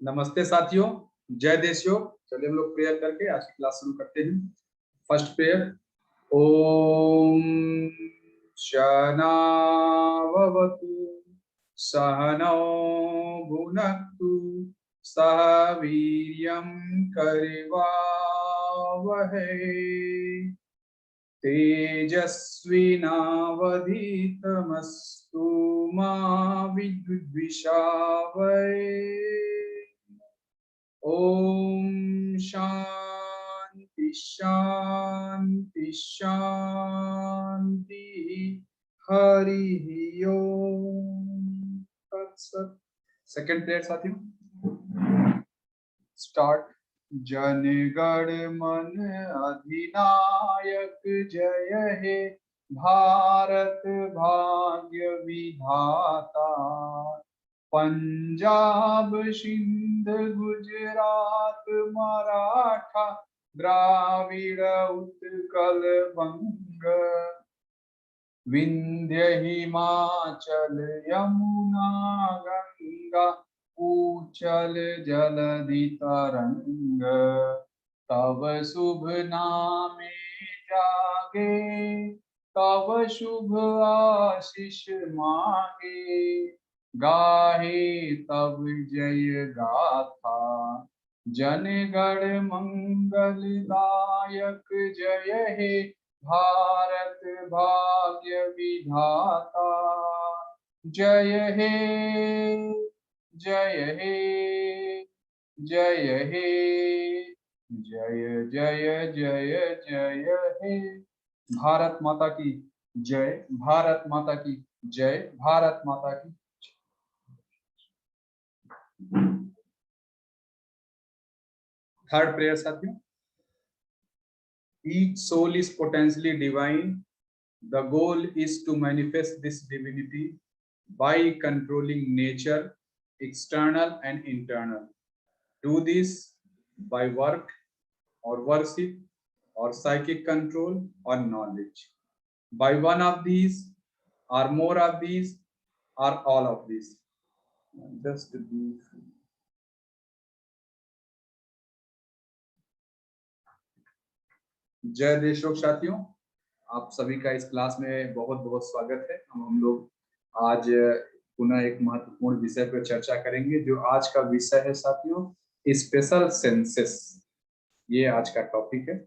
नमस्ते साथियों, जय देशियों। चलिए हम लोग प्रेयर करके आज की क्लास शुरू करते हैं। First prayer. ओम शनावतु सहनौ भुनक्तु सह वीर्यं करवावहै तेजस्विनावधीतमस्तु मा विद्विषावहै। ओम शांति शांति शांति। हरि ओम तत्सत। सेकंड प्रेयर साथियों, स्टार्ट। जन गण मन अधिनायक जय हे भारत भाग्य विधाता। पंजाब सिंध गुजरात मराठा द्राविड़ उत्कल बंग विंध्य हिमाचल यमुना गंगा उच्चल जलधि तरंग। तब शुभ नामे जागे तब शुभ आशीष मांगे। गाहे तब जय गाथा जन गण मंगल दायक जय हे भारत भाग्य विधाता। जय हे जय हे जय हे जय जय जय जय हे। भारत माता की जय, भारत माता की जय, भारत माता की। थर्ड प्रेयर साथियों। Each soul is potentially divine. The goal is to manifest this divinity by controlling nature, external and internal. Do this by work or worship or psychic control or knowledge. By one of these or more of these or all of these. Just be free. जय देशों साथियों, आप सभी का इस class में बहुत बहुत स्वागत है। हम लोग आज पुनः एक महत्वपूर्ण विषय पर चर्चा करेंगे। जो आज का विषय है साथियों, स्पेशल सेंसेस। ये आज का टॉपिक है।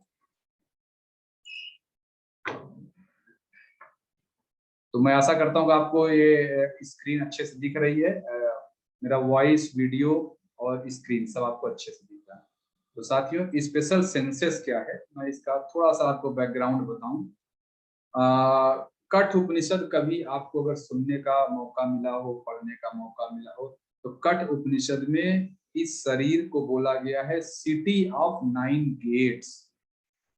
तो मैं आशा करता हूँ कि आपको ये स्क्रीन अच्छे से दिख रही है। मेरा वॉइस, वीडियो और स्क्रीन सब आपको अच्छे से दिख रहा है। तो साथियों, स्पेशल सेंसेस क्या है, मैं इसका थोड़ा सा आपको बैकग्राउंड बताऊं। कठ उपनिषद कभी आपको अगर सुनने का मौका मिला हो, पढ़ने का मौका मिला हो, तो कठ उपनिषद में इस शरीर को बोला गया है सिटी ऑफ 9 गेट्स।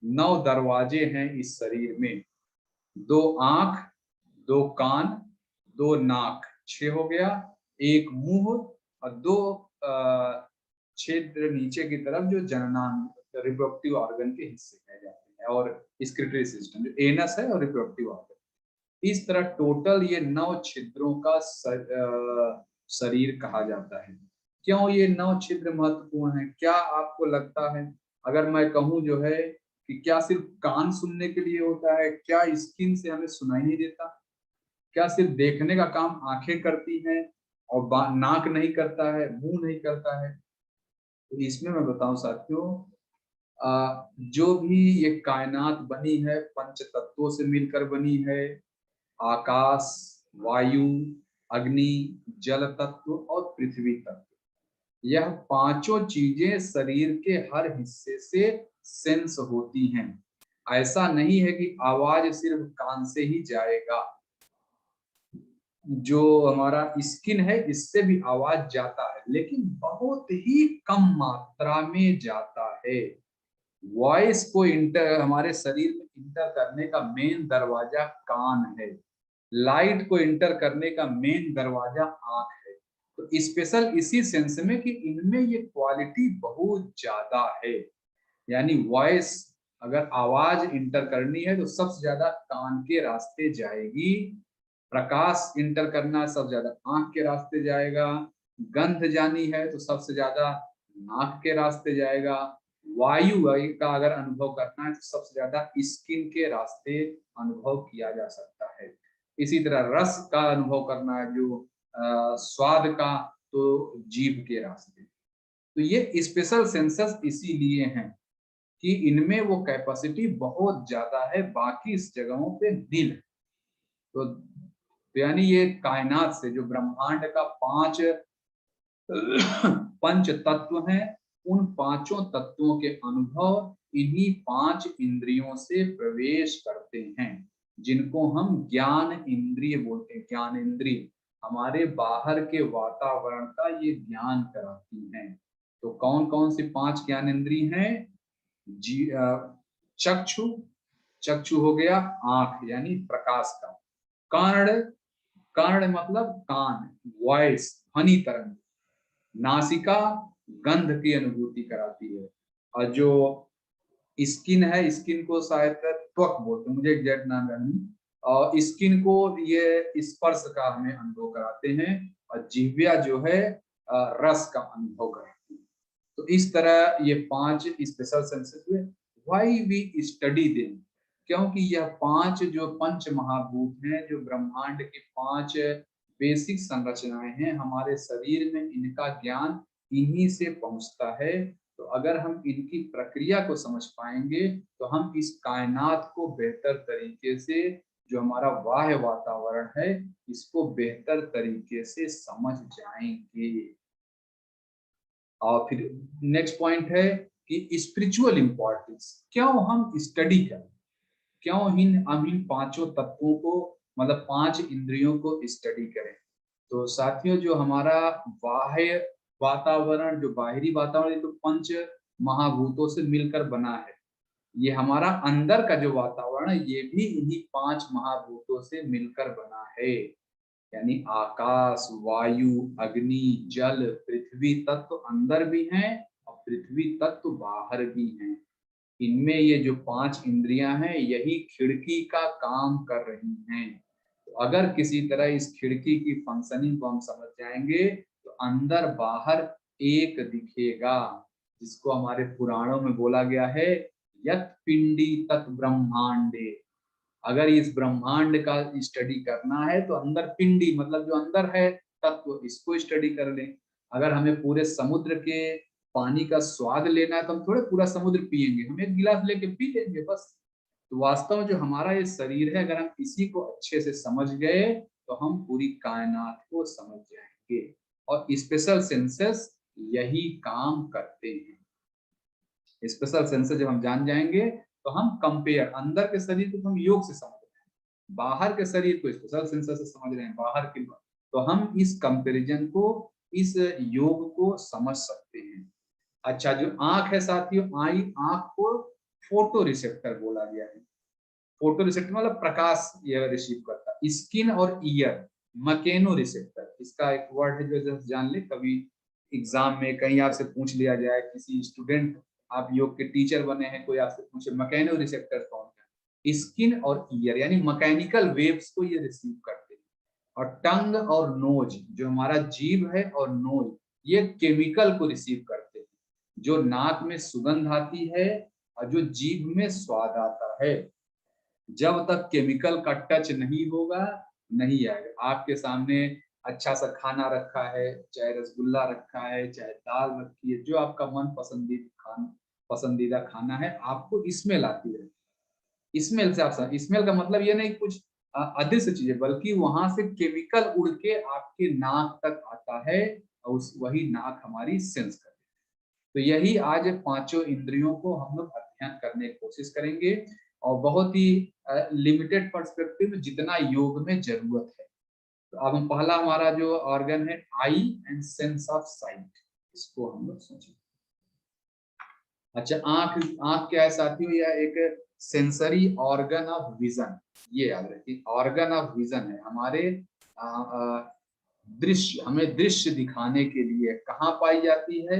9 दरवाजे हैं इस शरीर में। 2 आंख, 2 कान, 2 नाक, 6 हो गया। 1 मुंह और 2 क्षेत्र नीचे की तरफ जो जननांग रिप्रोडक्टिव ऑर्गन के हिस्से कहे जाते हैं, और स्क्रिटरी सिस्टम जो एनस है और रिप्रोडक्टिव ऑर्गन। इस तरह टोटल ये 9 छिद्रों का शरीर कहा जाता है। क्यों ये 9 छिद्र महत्वपूर्ण है? क्या आपको लगता है अगर मैं कहूं जो है कि क्या सिर्फ कान सुनने के लिए होता है? क्या स्किन से हमें सुनाई नहीं देता? क्या सिर्फ देखने का काम आंखें करती हैं और नाक नहीं करता है, मुंह नहीं करता है? तो इसमें मैं बताऊं साथियों, जो भी ये कायनात बनी है पंच तत्वों से मिलकर बनी है। आकाश, वायु, अग्नि, जल तत्व और पृथ्वी तत्व। यह पांचों चीजें शरीर के हर हिस्से से सेंस होती हैं। ऐसा नहीं है कि आवाज सिर्फ कान से ही जाएगा। जो हमारा स्किन है इससे भी आवाज जाता है, लेकिन बहुत ही कम मात्रा में जाता है। वॉइस को हमारे शरीर में इंटर करने का मेन दरवाजा कान है। लाइट को इंटर करने का मेन दरवाजा आंख है। तो स्पेशल इसी सेंस में कि इनमें ये क्वालिटी बहुत ज्यादा है। यानी वॉइस अगर आवाज इंटर करनी है तो सबसे ज्यादा कान के रास्ते जाएगी। प्रकाश इंटर करना सबसे ज्यादा आंख के रास्ते जाएगा। गंध जानी है तो सबसे ज्यादा नाक के रास्ते जाएगा। वायु का अगर अनुभव करना है तो सबसे ज्यादा स्किन के रास्ते अनुभव किया जा सकता है। इसी तरह रस का अनुभव करना है, जो स्वाद का, तो जीभ के रास्ते। तो ये स्पेशल सेंसस इसीलिए हैं कि इनमें वो कैपेसिटी बहुत ज्यादा है, बाकी इस जगहों पे नील है। तो यानी ये कायनात से जो ब्रह्मांड का 5 पंच तत्व हैं, उन पांचों तत्वों के अनुभव इन्हीं 5 इंद्रियों से प्रवेश करते हैं, जिनको हम ज्ञान इंद्रिय बोलते हैं। ज्ञान इंद्रिय हमारे बाहर के वातावरण का ये ज्ञान कराती हैं। तो कौन कौन सी 5 ज्ञान इंद्रिय हैं? चक्षु, चक्षु हो गया आंख यानी प्रकाश का। कर्ण, कर्ण मतलब कान, वॉइस, ध्वनि तरंग। नासिका गंध की अनुभूति कराती है। और जो स्किन है, स्किन को शायद त्वक बोलते हैं, मुझे एग्जैक्ट नाम याद नहीं। और स्किन को ये स्पर्श का हमें अनुभव कराते हैं। और जिह्वा जो है रस का अनुभव कराती है। तो इस तरह ये 5 स्पेशल सेंसेस हुए। व्हाई वी स्टडी देम, क्योंकि यह 5 जो पंच महाभूत हैं, जो ब्रह्मांड के 5 बेसिक संरचनाएं हैं, हमारे शरीर में इनका ज्ञान इन्हीं से पहुंचता है। तो अगर हम इनकी प्रक्रिया को समझ पाएंगे तो हम इस कायनात को बेहतर तरीके से, जो हमारा बाह्य वातावरण है, इसको बेहतर तरीके से समझ जाएंगे। और फिर नेक्स्ट पॉइंट है कि स्पिरिचुअल इंपॉर्टेंस, क्यों हम स्टडी करें, क्यों हम इन पांचों तत्वों को, मतलब 5 इंद्रियों को स्टडी करें। तो साथियों, जो हमारा बाह्य वातावरण, जो बाहरी वातावरण, ये तो पंच महाभूतों से मिलकर बना है। ये हमारा अंदर का जो वातावरण है, ये भी इन्हीं 5 महाभूतों से मिलकर बना है। यानी आकाश, वायु, अग्नि, जल, पृथ्वी तत्व अंदर भी हैं और पृथ्वी तत्व बाहर भी हैं। इनमें ये जो 5 इंद्रियां हैं, यही खिड़की का काम कर रही हैं। तो अगर किसी तरह इस खिड़की की फंक्शनिंग को हम समझ जाएंगे तो अंदर बाहर एक दिखेगा, जिसको हमारे पुराणों में बोला गया है, यत् पिंडी तत् ब्रह्मांडे। अगर इस ब्रह्मांड का स्टडी करना है तो अंदर पिंडी मतलब जो अंदर है तत्व, इसको स्टडी कर लें। अगर हमें पूरे समुद्र के पानी का स्वाद लेना है तो हम थोड़े पूरा समुद्र पिएंगे, हम एक गिलास लेके पी लेंगे बस। तो वास्तव में जो हमारा ये शरीर है, अगर हम इसी को अच्छे से समझ गए तो हम पूरी कायनात को समझ जाएंगे। और स्पेशल सेंसेस यही काम करते हैं। स्पेशल सेंसेस जब हम जान जाएंगे तो हम कंपेयर, अंदर के शरीर को हम योग से समझ रहे हैं, बाहर के शरीर को स्पेशल सेंसेस से समझ रहे हैं, बाहर के, तो हम इस कंपैरिजन को, इस योग को समझ सकते हैं। अच्छा, जो आंख है साथियों, आंख को फोटो रिसेप्टर बोला गया है। फोटो रिसेप्टर मतलब प्रकाश यह रिसीव करता है। स्किन और ईयर मकेनो रिसेप्टर, इसका एक वर्ड है जो जान ले, कभी एग्जाम में कहीं आपसे पूछ लिया जाए, किसी स्टूडेंट, आप योग के टीचर बने हैं, कोई आपसे पूछे मकेनो रिसेप्टर कौन है, स्किन और ईयर यानी मैकेनिकल वेव्स को ये रिसीव करते हैं। और टंग और नोज, जो हमारा जीभ है और नोज, ये केमिकल को रिसीव करते हैं। जो नाक में सुगंध आती है और जो जीभ में स्वाद आता है, जब तक केमिकल का टच नहीं होगा नहीं आएगा। आपके सामने अच्छा सा खाना रखा है, चाहे रसगुल्ला रखा है, चाहे दाल रखी है, जो आपका मन पसंदीदा खाना है, आपको स्मेल आती है। स्मेल से आप, स्मेल का मतलब ये नहीं कुछ अदृश्य चीज है, बल्कि वहां से केमिकल उड़ के आपके नाक तक आता है और उस वही नाक हमारी सेंस करती है। तो यही आज 5 इंद्रियों को हम लोग अध्ययन करने की कोशिश करेंगे, और बहुत ही लिमिटेड पर्सपेक्टिव में, जितना योग में जरूरत है। तो अब हम पहला हमारा जो ऑर्गन है, आई एंड सेंस ऑफ साइट, इसको हम लोग सोचें। अच्छा, आंख, आंख क्या है साथियों? यह एक सेंसरी ऑर्गन ऑफ विजन, ये याद रखिए, ऑर्गन ऑफ विजन है हमारे दृश्य, हमें दृश्य दिखाने के लिए। कहाँ पाई जाती है?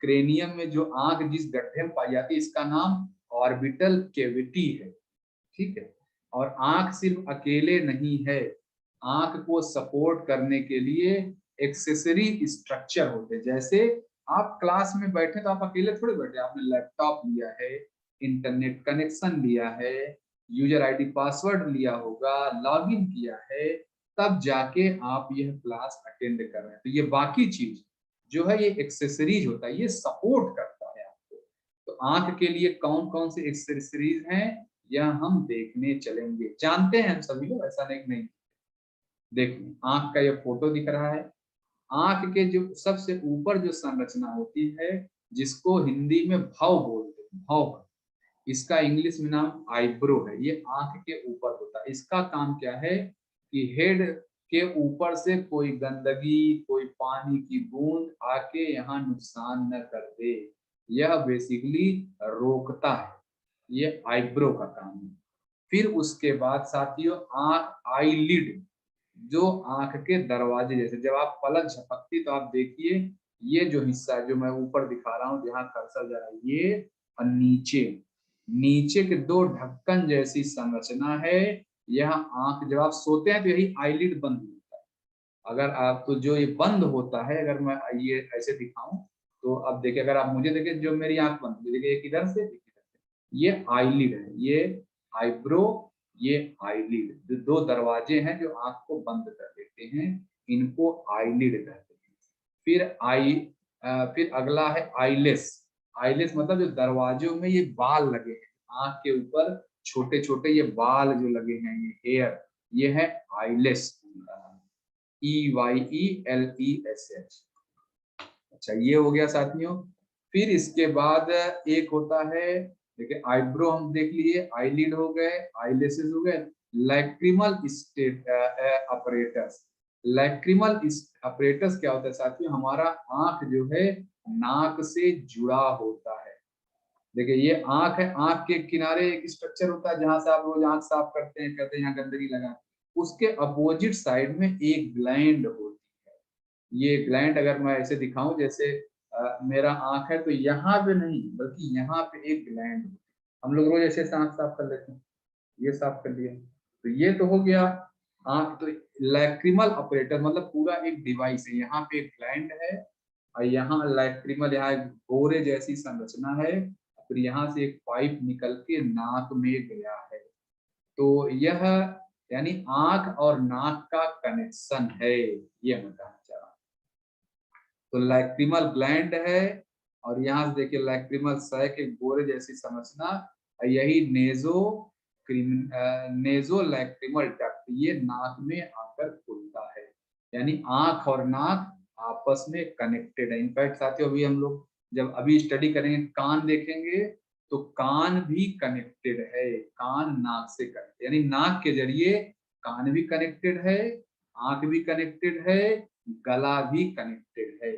क्रेनियम में जो आंख जिस गड्ढे में पाई जाती है, इसका नाम ऑर्बिटल कैविटी है, ठीक है। और आंख सिर्फ अकेले नहीं है, आंख को सपोर्ट करने के लिए एक्सेसरी स्ट्रक्चर होते हैं। जैसे आप क्लास में बैठे तो आप अकेले थोड़े बैठे, आपने लैपटॉप लिया है, इंटरनेट कनेक्शन लिया है, यूजर आईडी पासवर्ड लिया होगा, लॉगिन किया है, तब जाके आप यह क्लास अटेंड कर रहे हैं। तो ये बाकी चीज जो है ये एक्सेसरीज होता है, ये सपोर्ट करता है आपको। तो आंख के लिए कौन कौन से एक्सेसरीज हैं यह हम देखने चलेंगे, जानते हैं हम सभी लोग, ऐसा नहीं। देखिए आंख का ये फोटो दिख रहा है, आंख के जो सबसे ऊपर जो संरचना होती है जिसको हिंदी में भव बोलते हैं, भव, इसका इंग्लिश में नाम आईब्रो है, ये आंख के ऊपर होता है। इसका काम क्या है कि हेड के ऊपर से कोई गंदगी, कोई पानी की बूंद आके यहाँ नुकसान न कर दे, यह बेसिकली रोकता है, ये आईब्रो का काम है। फिर उसके बाद साथियों आंख, आईलिड, जो आंख के दरवाजे जैसे, जब आप पलक झपकती तो आप देखिए ये जो हिस्सा जो मैं ऊपर दिखा रहा हूँ जहाँ कर्सर जा रहा है ये, और नीचे नीचे के दो ढक्कन जैसी संरचना है। यह आंख जब आप सोते हैं तो यही आईलिड बंद होता है। अगर आप तो जो ये बंद होता है, अगर मैं ये ऐसे दिखाऊं तो अब देखिए, अगर आप मुझे देखें जो मेरी आंख बंद, देखिए एक इधर से एक इधर से, ये आईलिड है, ये आईब्रो, ये आईलिड, जो दो दरवाजे हैं जो आंख को बंद कर देते हैं, इनको आईलिड कहते हैं। फिर अगला है आईलेस। आईलेस मतलब जो दरवाजों में ये बाल लगे हैं आंख के ऊपर, छोटे छोटे ये बाल जो लगे हैं, ये हेयर, ये है आईलेस, EYELESH। अच्छा ये हो गया साथियों। फिर इसके बाद एक होता है, देखिए आईब्रो हम देख लिए, आईलिड हो गए, आईलेसेस हो गए, lacrimal state apparatus. Lacrimal apparatus क्या होता है साथियों, हमारा आंख जो है नाक से जुड़ा होता है। देखिए ये आंख है, आंख के किनारे एक स्ट्रक्चर होता है जहां से आप रोज आंख साफ करते हैं, कहते हैं यहाँ गंदगी लगा, उसके अपोजिट साइड में एक ग्लैंड होती है। ये ग्लैंड अगर मैं ऐसे दिखाऊं, जैसे मेरा आंख है तो यहाँ पे नहीं बल्कि यहाँ पे एक ग्लैंड, हम लोग रोज ऐसे आंख साफ कर लेते हैं, ये साफ कर लिया, तो ये तो हो गया आंख। तो लैक्रिमल ऑपरेटर मतलब पूरा एक डिवाइस है, यहाँ पे एक ग्लैंड है और यहाँ लैक्रिमल, यहाँ एक गोरे जैसी संरचना है, फिर यहाँ से एक पाइप निकल के नाक में गया है। तो यह यानी आंख और नाक का कनेक्शन है, ये मैं कहना चाह रहा हूँ। तो लैक्रिमल ग्लैंड है और यहाँ से देखिए लैक्रिमल सैक के गोरे जैसी संरचना, यही नेजो लैक्रिमल डक्ट, ये नाक में आकर खुलता है। यानी आंख और नाक आपस में कनेक्टेड है। इनफैक्ट साथियों अभी हम लोग जब अभी स्टडी करेंगे कान देखेंगे तो कान भी कनेक्टेड है, कान नाक से कनेक्टेड, यानी नाक के जरिए कान भी कनेक्टेड है, आंख भी कनेक्टेड है, गला भी कनेक्टेड है।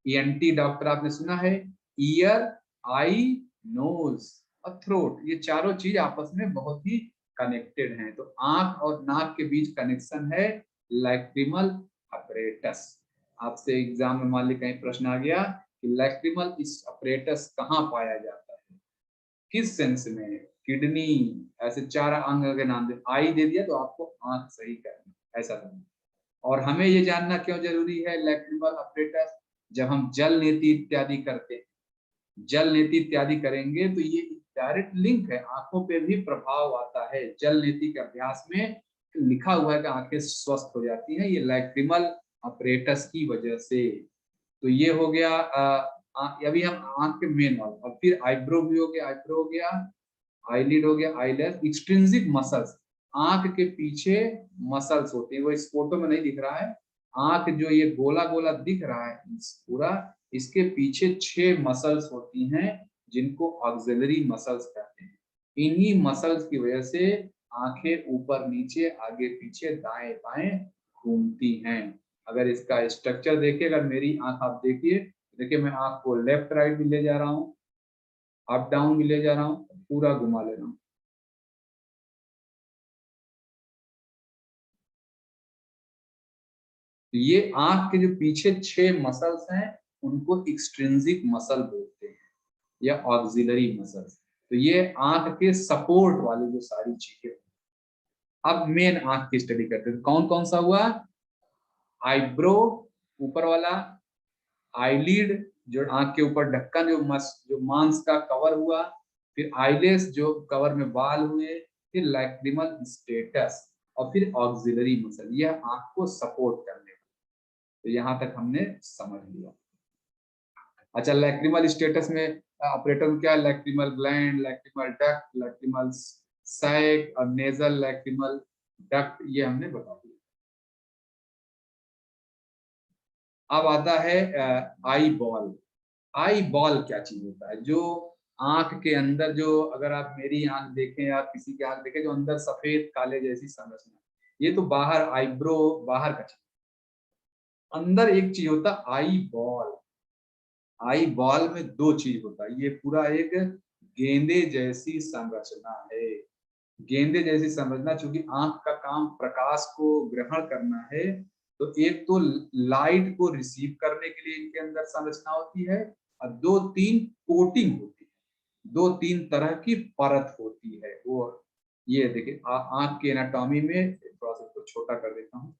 ENT डॉक्टर आपने सुना है, ईयर, आई, नोज और थ्रोट, ये चारों चीज आपस में बहुत ही कनेक्टेड हैं। तो आंख और नाक के बीच कनेक्शन है लैक्रिमल अपरेटस। आपसे एग्जाम में मान ली कहीं प्रश्न आ गया कि लैक्रिमल इस अपरेटस कहाँ पाया जाता है, किस सेंस में, किडनी, ऐसे चार अंग के नाम दे, आई दे दिया तो आपको आंख सही करना, ऐसा करना। और हमें ये जानना क्यों जरूरी है लैक्रिमल अपरेटस, जब हम जल नीति इत्यादि करते हैं, जल नीति इत्यादि करेंगे तो ये डायरेक्ट लिंक है, आंखों पे भी प्रभाव आता है। जल नीति के अभ्यास में लिखा हुआ है कि आंखें स्वस्थ हो जाती हैं, ये लैक्रिमल अपरेटस की वजह से। तो ये हो गया अभी हम आंख के मेन वाले, और फिर आईब्रो भी हो गया, आईब्रो हो गया, आईलिड हो गया, आईलेस, एक्सट्रिंसिक मसल्स, आंख के पीछे मसल्स होती है, वो इस फोटो में नहीं दिख रहा है। आंख जो ये गोला गोला दिख रहा है पूरा, इसके पीछे 6 मसल्स होती हैं जिनको ऑक्सिलरी मसल्स कहते हैं। इन्हीं मसल्स की वजह से आंखें ऊपर नीचे, आगे पीछे, दाएं बाएं घूमती हैं। अगर इसका स्ट्रक्चर देखिए, अगर मेरी आंख आप देखिए, देखिए मैं आंख को लेफ्ट राइट भी ले जा रहा हूँ, अप डाउन भी ले जा रहा हूँ, पूरा घुमा ले रहा हूँ। तो ये आंख के जो पीछे 6 मसल्स हैं उनको एक्सट्रिंसिक मसल बोलते हैं या ऑक्सिलरी मसल्स। तो ये आंख के सपोर्ट वाली जो सारी चीजें। अब मेन आंख की स्टडी करते हैं, कौन कौन सा हुआ, आईब्रो, ऊपर वाला आईलिड जो आंख के ऊपर ढक्कन जो मांस का कवर हुआ, फिर आईलेस जो कवर में बाल हुए, फिर लैक्रिमल स्टेटस और फिर ऑक्सिलरी मसल, यह आंख को सपोर्ट करने का। तो यहाँ तक हमने समझ लिया। अच्छा, लैक्रिमल स्टेटस में ऑपरेटर क्या है? Lacrimal gland, lacrimal duct, lacrimal sac और नेजल लैक्रिमल डक्ट, ये हमने बता दिया। अब आता है आई बॉल। आई बॉल क्या चीज होता है? जो आंख के अंदर, जो अगर आप मेरी आंख देखें या किसी की आंख देखें, जो अंदर सफेद काले जैसी संरचना, ये तो बाहर आईब्रो बाहर का चीज। अंदर एक चीज होता है आई बॉल। आई बॉल में दो चीज होता है। ये पूरा एक गेंदे जैसी संरचना है। गेंदे जैसी संरचना, चूंकि आंख का काम प्रकाश को ग्रहण करना है, तो एक तो लाइट को रिसीव करने के लिए इनके अंदर संरचना होती है, और दो तीन कोटिंग होती है, दो तीन तरह की परत होती है वो। ये देखिए आंख की एनाटॉमी में, थोड़ा सा इसको छोटा कर देता हूँ।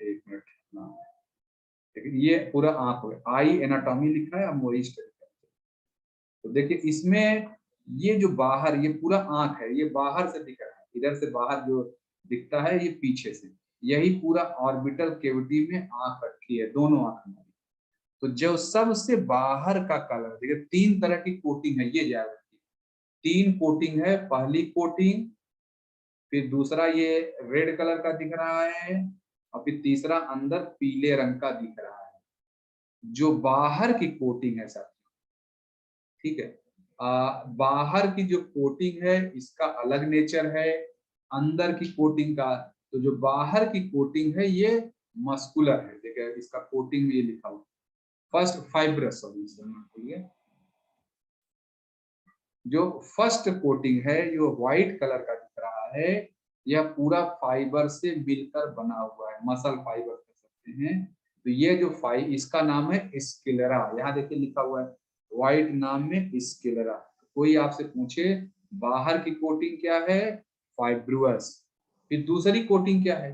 एक मिनट। लेकिन ये पूरा आंख है, आई एनाटॉमी लिखा है, अब वही स्टडी करते हैं। तो देखिए इसमें ये जो बाहर, ये पूरा आंख है, ये बाहर से दिख रहा है, इधर से बाहर जो दिखता है, ये पीछे से। यही पूरा ऑर्बिटल कैविटी में आंख रखी है, दोनों आंख हमारी। तो जो सबसे बाहर का कलर, देखिए तीन तरह की कोटिंग है, ये याद रखिए। तीन कोटिंग है। पहली कोटिंग, फिर दूसरा ये रेड कलर का दिख रहा है, और फिर तीसरा अंदर पीले रंग का दिख रहा है, जो बाहर की कोटिंग है सर। ठीक है। बाहर की जो कोटिंग है इसका अलग नेचर है, अंदर की कोटिंग का। तो जो बाहर की कोटिंग है ये मस्कुलर है। देखिए इसका कोटिंग में ये लिखा हुआ, फर्स्ट फाइब्रस सॉल्यूशन। जो फर्स्ट कोटिंग है, जो व्हाइट कलर का दिख रहा है, यह पूरा फाइबर से मिलकर बना हुआ है, मसल फाइबर कह सकते हैं। तो ये जो इसका नाम है स्क्लेरा। यहाँ देखिए लिखा हुआ है व्हाइट नाम में स्क्लेरा। कोई आपसे पूछे बाहर की कोटिंग क्या है, फाइब्रुअस। फिर दूसरी कोटिंग क्या है?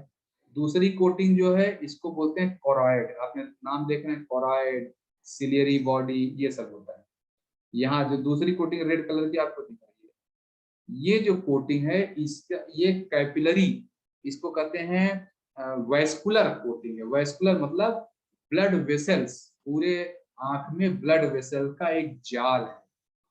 दूसरी कोटिंग जो है इसको बोलते हैं कोरॉइड। आपने नाम देख रहे हैं, कोरॉइड, सिलियरी बॉडी, ये सब होता है। यहाँ जो दूसरी कोटिंग रेड कलर की आपको दिख रही है, ये जो कोटिंग है इसका, ये कैपिलरी, इसको कहते हैं वैस्कुलर कोटिंग है। वैस्कुलर मतलब ब्लड वेसल्स, पूरे आंख में ब्लड वेसल का एक जाल है।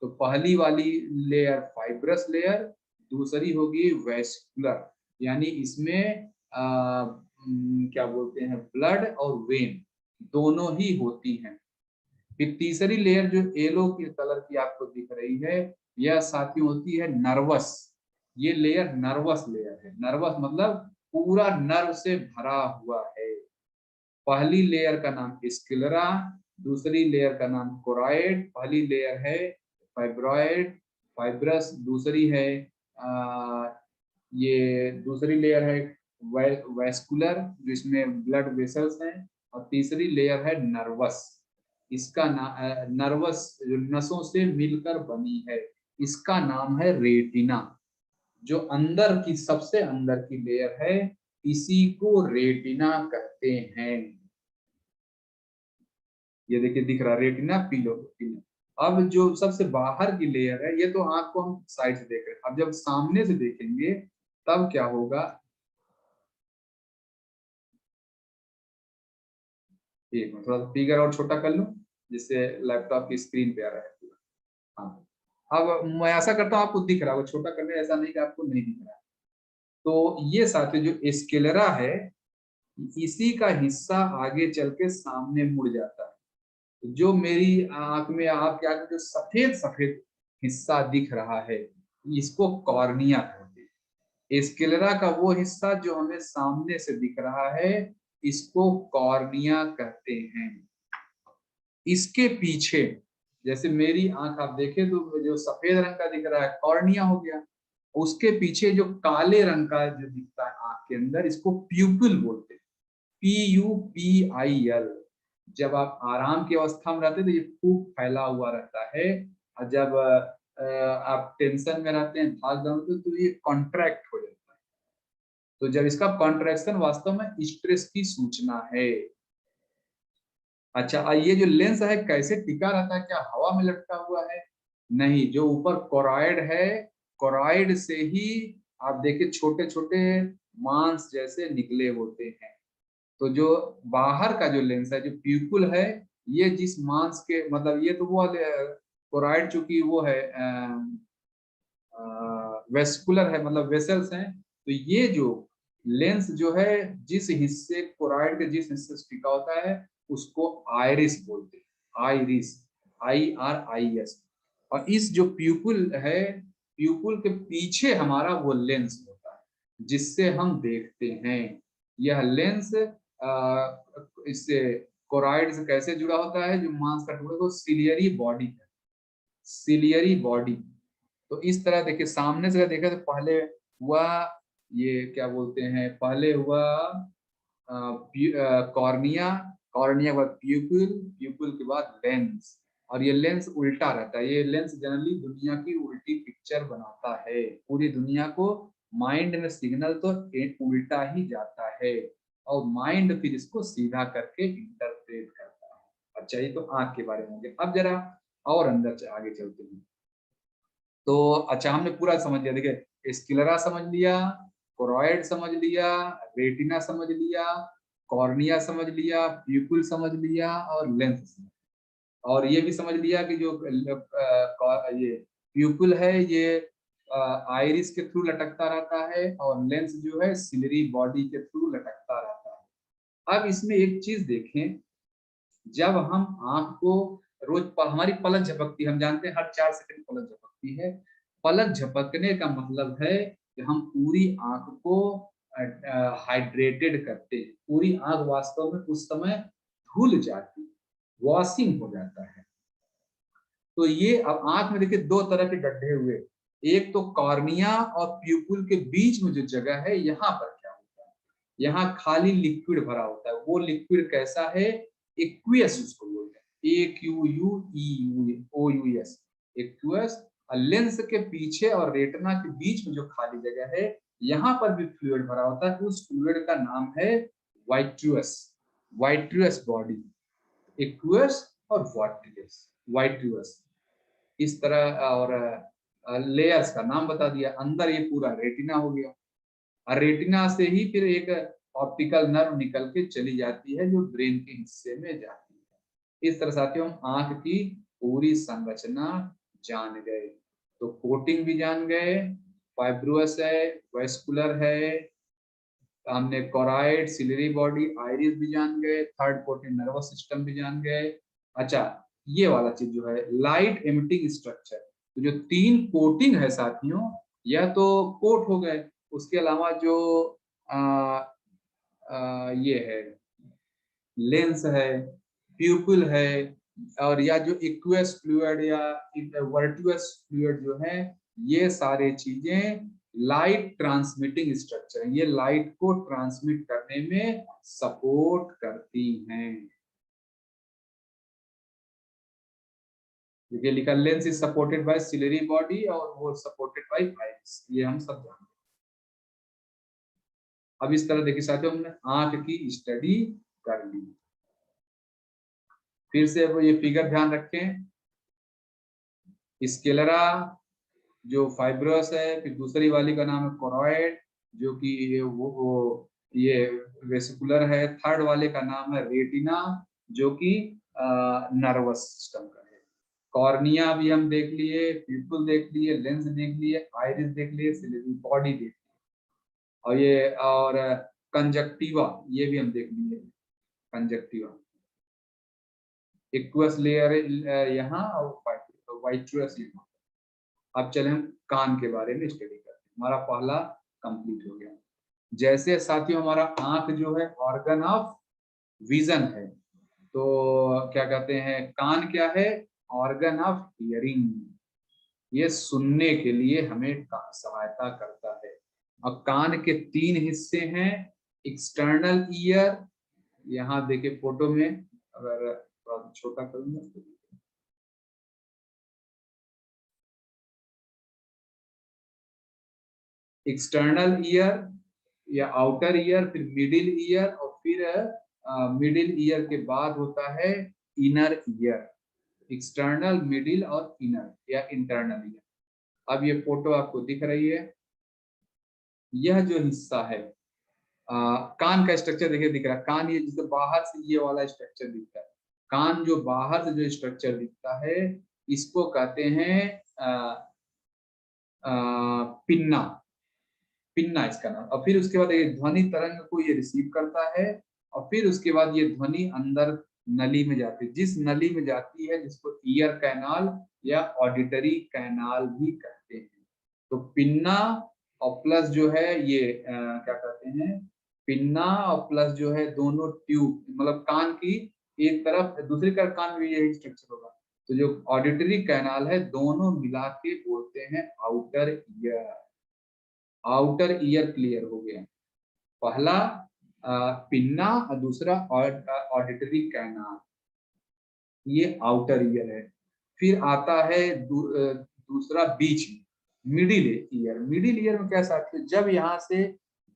तो पहली वाली लेयर फाइब्रस लेयर, दूसरी होगी वैस्कुलर, यानी इसमें क्या बोलते हैं, ब्लड और वेन दोनों ही होती हैं। फिर तीसरी लेयर जो येलो की कलर की आपको दिख रही है, यह साथी होती है नर्वस। ये लेयर नर्वस लेयर है। नर्वस मतलब पूरा नर्व से भरा हुआ है। पहली लेयर का नाम स्क्लेरा, दूसरी लेयर का नाम कोरॉइड। पहली लेयर है फाइब्रॉइड, फाइब्रस। दूसरी है ये दूसरी लेयर है वैस्कुलर, जिसमें ब्लड वेसल्स हैं। और तीसरी लेयर है नर्वस। इसका नर्वस नसों से मिलकर बनी है, इसका नाम है रेटिना। जो अंदर की, सबसे अंदर की लेयर है, इसी को रेटिना कहते हैं। ये देखिए दिख रहा रेटिना, पीलो पीला। अब जो सबसे बाहर की लेयर है, ये तो आंख को हम साइड से देख रहे हैं, अब जब सामने से देखेंगे तब क्या होगा। एक मिनट, थोड़ा सा फिगर और छोटा कर लूं जिससे लैपटॉप की स्क्रीन पे आ रहा है पूरा। हाँ, अब मैं ऐसा करता हूँ आपको दिख रहा है, छोटा करने ऐसा नहीं कि आपको नहीं दिख रहा है। तो ये साथी जो स्क्लेरा है, इसी का हिस्सा आगे चल के सामने मुड़ जाता है। जो मेरी आंख में, आपके आंख में जो सफेद सफेद हिस्सा दिख रहा है, इसको कॉर्निया कहते हैं। स्क्लेरा का वो हिस्सा जो हमें सामने से दिख रहा है, इसको कॉर्निया कहते हैं। इसके पीछे, जैसे मेरी आंख आप देखें तो जो सफेद रंग का दिख रहा है कॉर्निया हो गया। उसके पीछे जो काले रंग का जो दिखता है आंख के अंदर, इसको प्यूपिल बोलते हैं। PUPIL। जब आप आराम की अवस्था में रहते हैं तो ये खूब फैला हुआ रहता है, और जब आप टेंशन में रहते हैं, भाग दौड़ में, तो ये कॉन्ट्रैक्ट हो जाता है। तो जब इसका कॉन्ट्रैक्शन वास्तव में स्ट्रेस की सूचना है। अच्छा, ये जो लेंस है कैसे टिका रहता है, क्या हवा में लटका हुआ है? नहीं, जो ऊपर कोरॉइड है, कोरॉइड से ही आप देखिए छोटे छोटे मांस जैसे निकले होते हैं। तो जो बाहर का जो लेंस है, जो प्यूपुल है, ये जिस मांस के मतलब ये तो वो कोरॉइड चूंकि वो है वेस्कुलर है, मतलब वेसल्स हैं, तो ये जो लेंस जो है जिस हिस्से कोरॉइड के जिस हिस्से से टिका होता है उसको आइरिस बोलते हैं। Iris, IRIS। और इस जो प्यूपुल है, प्यूपुल के पीछे हमारा वो लेंस होता है जिससे हम देखते हैं। यह लेंस इससे कोरॉइड से कैसे जुड़ा होता है, जो मांस का टुकड़ा, तो सिलियरी बॉडी है, सिलियरी बॉडी। तो इस तरह देखिए, सामने से देखा तो पहले हुआ, ये क्या बोलते हैं, पहले हुआ कॉर्निया, कॉर्निया के बाद प्यूपिल, प्यूपिल के बाद लेंस। और ये लेंस उल्टा रहता है, ये लेंस जनरली दुनिया की उल्टी पिक्चर बनाता है। पूरी दुनिया को माइंड में सिग्नल तो उल्टा ही जाता है, और माइंड फिर इसको सीधा करके इंटरप्रेट करता है। अच्छा, ये तो आंख के बारे में हो गया। अब जरा और अंदर आगे चलते हैं। तो अच्छा, हमने पूरा समझ लिया, देखिए स्क्लेरा समझ लिया, कोरॉइड समझ लिया, रेटिना समझ लिया, कॉर्निया समझ लिया, प्यूपिल समझ लिया, और लेंस समझ लिया। और ये भी समझ लिया कि जो ये प्यूपिल है ये आइरिस के थ्रू लटकता रहता है, और लेंस जो है सिलरी बॉडी के थ्रू लटकता रहता है। अब इसमें एक चीज देखें, जब हम आंख को रोज हमारी पलक झपकती है, हम जानते हैं हर 4 सेकंड पलक झपकती है। पलक झपकने का मतलब है कि हम पूरी आंख को हाइड्रेटेड करते हैं। पूरी आंख वास्तव में उस समय धुल जाती है, वॉशिंग हो जाता है। तो ये अब आंख में देखिए दो तरह के गड्ढे हुए, एक तो कॉर्निया और प्यूपिल के बीच में जो जगह है, यहाँ पर क्या होता है, यहाँ खाली लिक्विड भरा होता है। वो लिक्विड कैसा है, एक्वियस उसको बोलते हैं, AQUEOUS, एक्वियस। लेंस के पीछे और रेटिना के बीच में जो खाली जगह है, यहाँ पर भी फ्लूइड भरा होता है। उस फ्लूइड का नाम है वाइट्रियस, वाइट्रियस बॉडी, एक्वियस और वाइट्रियस, वाइट्रियस। इस तरह, और लेयर्स का नाम बता दिया। अंदर ये पूरा रेटिना हो गया, और रेटिना से ही फिर एक ऑप्टिकल नर्व निकल के चली जाती है जो ब्रेन के हिस्से में जाती है। इस तरह साथियों हम आंख की पूरी संरचना जान गए। तो कोटिंग भी जान गए, फाइब्रोस है, वेस्कुलर है, हमने कोरॉइड, सिलियरी बॉडी, आइरिस भी जान गए, थर्ड कोटिंग नर्वस सिस्टम भी जान गए। अच्छा, ये वाला चीज जो है लाइट एमिटिंग स्ट्रक्चर, तो जो 3 कोटिंग है साथियों, यह तो कोट हो गए। उसके अलावा जो आ, ये है लेंस है, प्यूपिल है, और या जो एक्वियस फ्लूइड या वर्टुअस फ्लूइड जो है, ये सारे चीजें लाइट ट्रांसमिटिंग स्ट्रक्चर है। ये लाइट को ट्रांसमिट करने में सपोर्ट करती हैं। ये लिखा, lens is supported by ciliary body और वो सपोर्टेड बाय आइरिस, ये हम सब जानते हैं। अब इस तरह देखिए साथियों, हमने आंख की स्टडी कर ली। फिर से वो ये फिगर ध्यान रखें, स्केलरा जो फाइब्रस है, फिर दूसरी वाली का नाम है कोरॉइड जो कि वो ये वेसिकुलर है, थर्ड वाले का नाम है रेटिना जो कि नर्वस सिस्टम का है। कॉर्निया भी हम देख लिए, प्यूपिल देख लिए, लेंस देख लिए, आइरिस देख लिए, सिलियरी बॉडी देख लिए, और ये और कंजक्टिवा ये भी हम देख लिए, कंजक्टिवा, एक्वस लेयर यहाँ और वाइट्रस यहाँ। अब चले हम कान के बारे में स्टडी करते हैं। हमारा पहला कंप्लीट हो गया। जैसे साथियों हमारा आंख जो है ऑर्गन ऑफ विजन है, तो क्या कहते हैं, कान क्या है, ऑर्गन ऑफ हियरिंग। ये सुनने के लिए हमें सहायता करता है। अब कान के 3 हिस्से हैं, एक्सटर्नल ईयर, यहाँ देखिए फोटो में अगर थोड़ा सा छोटा करूंगा तो एक्सटर्नल ईयर या आउटर ईयर, फिर मिडिल ईयर, और फिर मिडिल ईयर के बाद होता है इनर ईयर। एक्सटर्नल, मिडिल और इनर या इंटरनल ईयर। अब ये फोटो आपको दिख रही है, यह जो हिस्सा है कान का स्ट्रक्चर देखिए दिख रहा है। कान ये जिसे बाहर से ये वाला स्ट्रक्चर दिखता है, कान जो बाहर से जो स्ट्रक्चर दिखता है इसको कहते हैं पिन्ना। पिन्ना इसका नाम। और फिर उसके बाद ये ध्वनि तरंग को ये रिसीव करता है, और फिर उसके बाद ये ध्वनि अंदर नली में जाती है, जिस नली में जाती है जिसको ईयर कैनाल या ऑडिटरी कैनाल भी कहते हैं। तो पिन्ना और प्लस जो है ये क्या कहते हैं, पिन्ना और प्लस जो है दोनों ट्यूब, मतलब कान की एक तरफ दूसरी तरफ कान में यही स्ट्रक्चर होगा। तो जो ऑडिटरी कैनाल है दोनों मिला के बोलते हैं outer ear. Outer ear clear हो गया। पहला पिन्ना और दूसरा ऑडिटरी कैनाल, ये आउटर ईयर है। फिर आता है दूसरा बीच में मिडिल ईयर। मिडिल ईयर में क्या साथ है, जब यहाँ से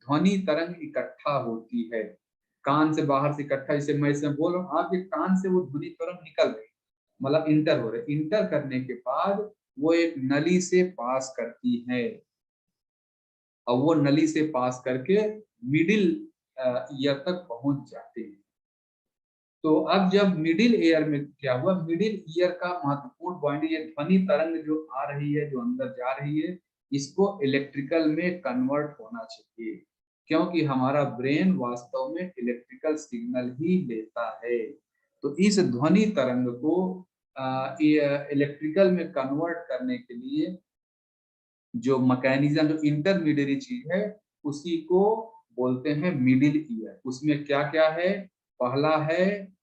ध्वनि तरंग इकट्ठा होती है, कान से बाहर से इकट्ठा, जैसे मैं इसमें बोल रहा हूँ आपके कान से वो ध्वनि तरंग निकल रही, मतलब इंटर हो रहे, इंटर करने के बाद वो एक नली से पास करती है, और वो नली से पास करके मिडिल ईयर तक पहुंच जाते हैं। तो अब जब मिडिल ईयर में क्या हुआ, मिडिल ईयर का महत्वपूर्ण पॉइंट, ये ध्वनि तरंग जो आ रही है जो अंदर जा रही है इसको इलेक्ट्रिकल में कन्वर्ट होना चाहिए, क्योंकि हमारा ब्रेन वास्तव में इलेक्ट्रिकल सिग्नल ही लेता है। तो इस ध्वनि तरंग को इलेक्ट्रिकल में कन्वर्ट करने के लिए जो मैकेनिज्म, जो इंटरमीडिएरी चीज है उसी को बोलते हैं मिडिल ईयर। उसमें क्या क्या है, पहला है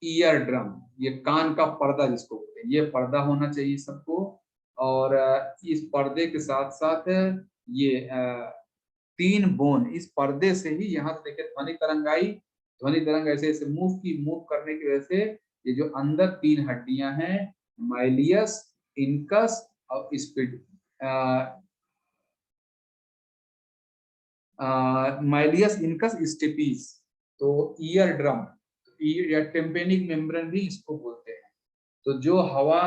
ईयर ड्रम, ये कान का पर्दा जिसको बोलते हैं, ये पर्दा होना चाहिए सबको। और इस पर्दे के साथ साथ ये तीन बोन, इस पर्दे से ही यहाँ से देखिए ध्वनि तरंग आई, ध्वनि तरंग ऐसे ऐसे मूव करने की वजह से ये जो अंदर तीन हड्डियां हैं, माइलियस, इनकस और स्पिड, माइलियस, इनकस, स्टेपीज, तो ईयर ड्रम या टेम्पेनिक मेम्ब्रेन भी इसको बोलते हैं। तो जो हवा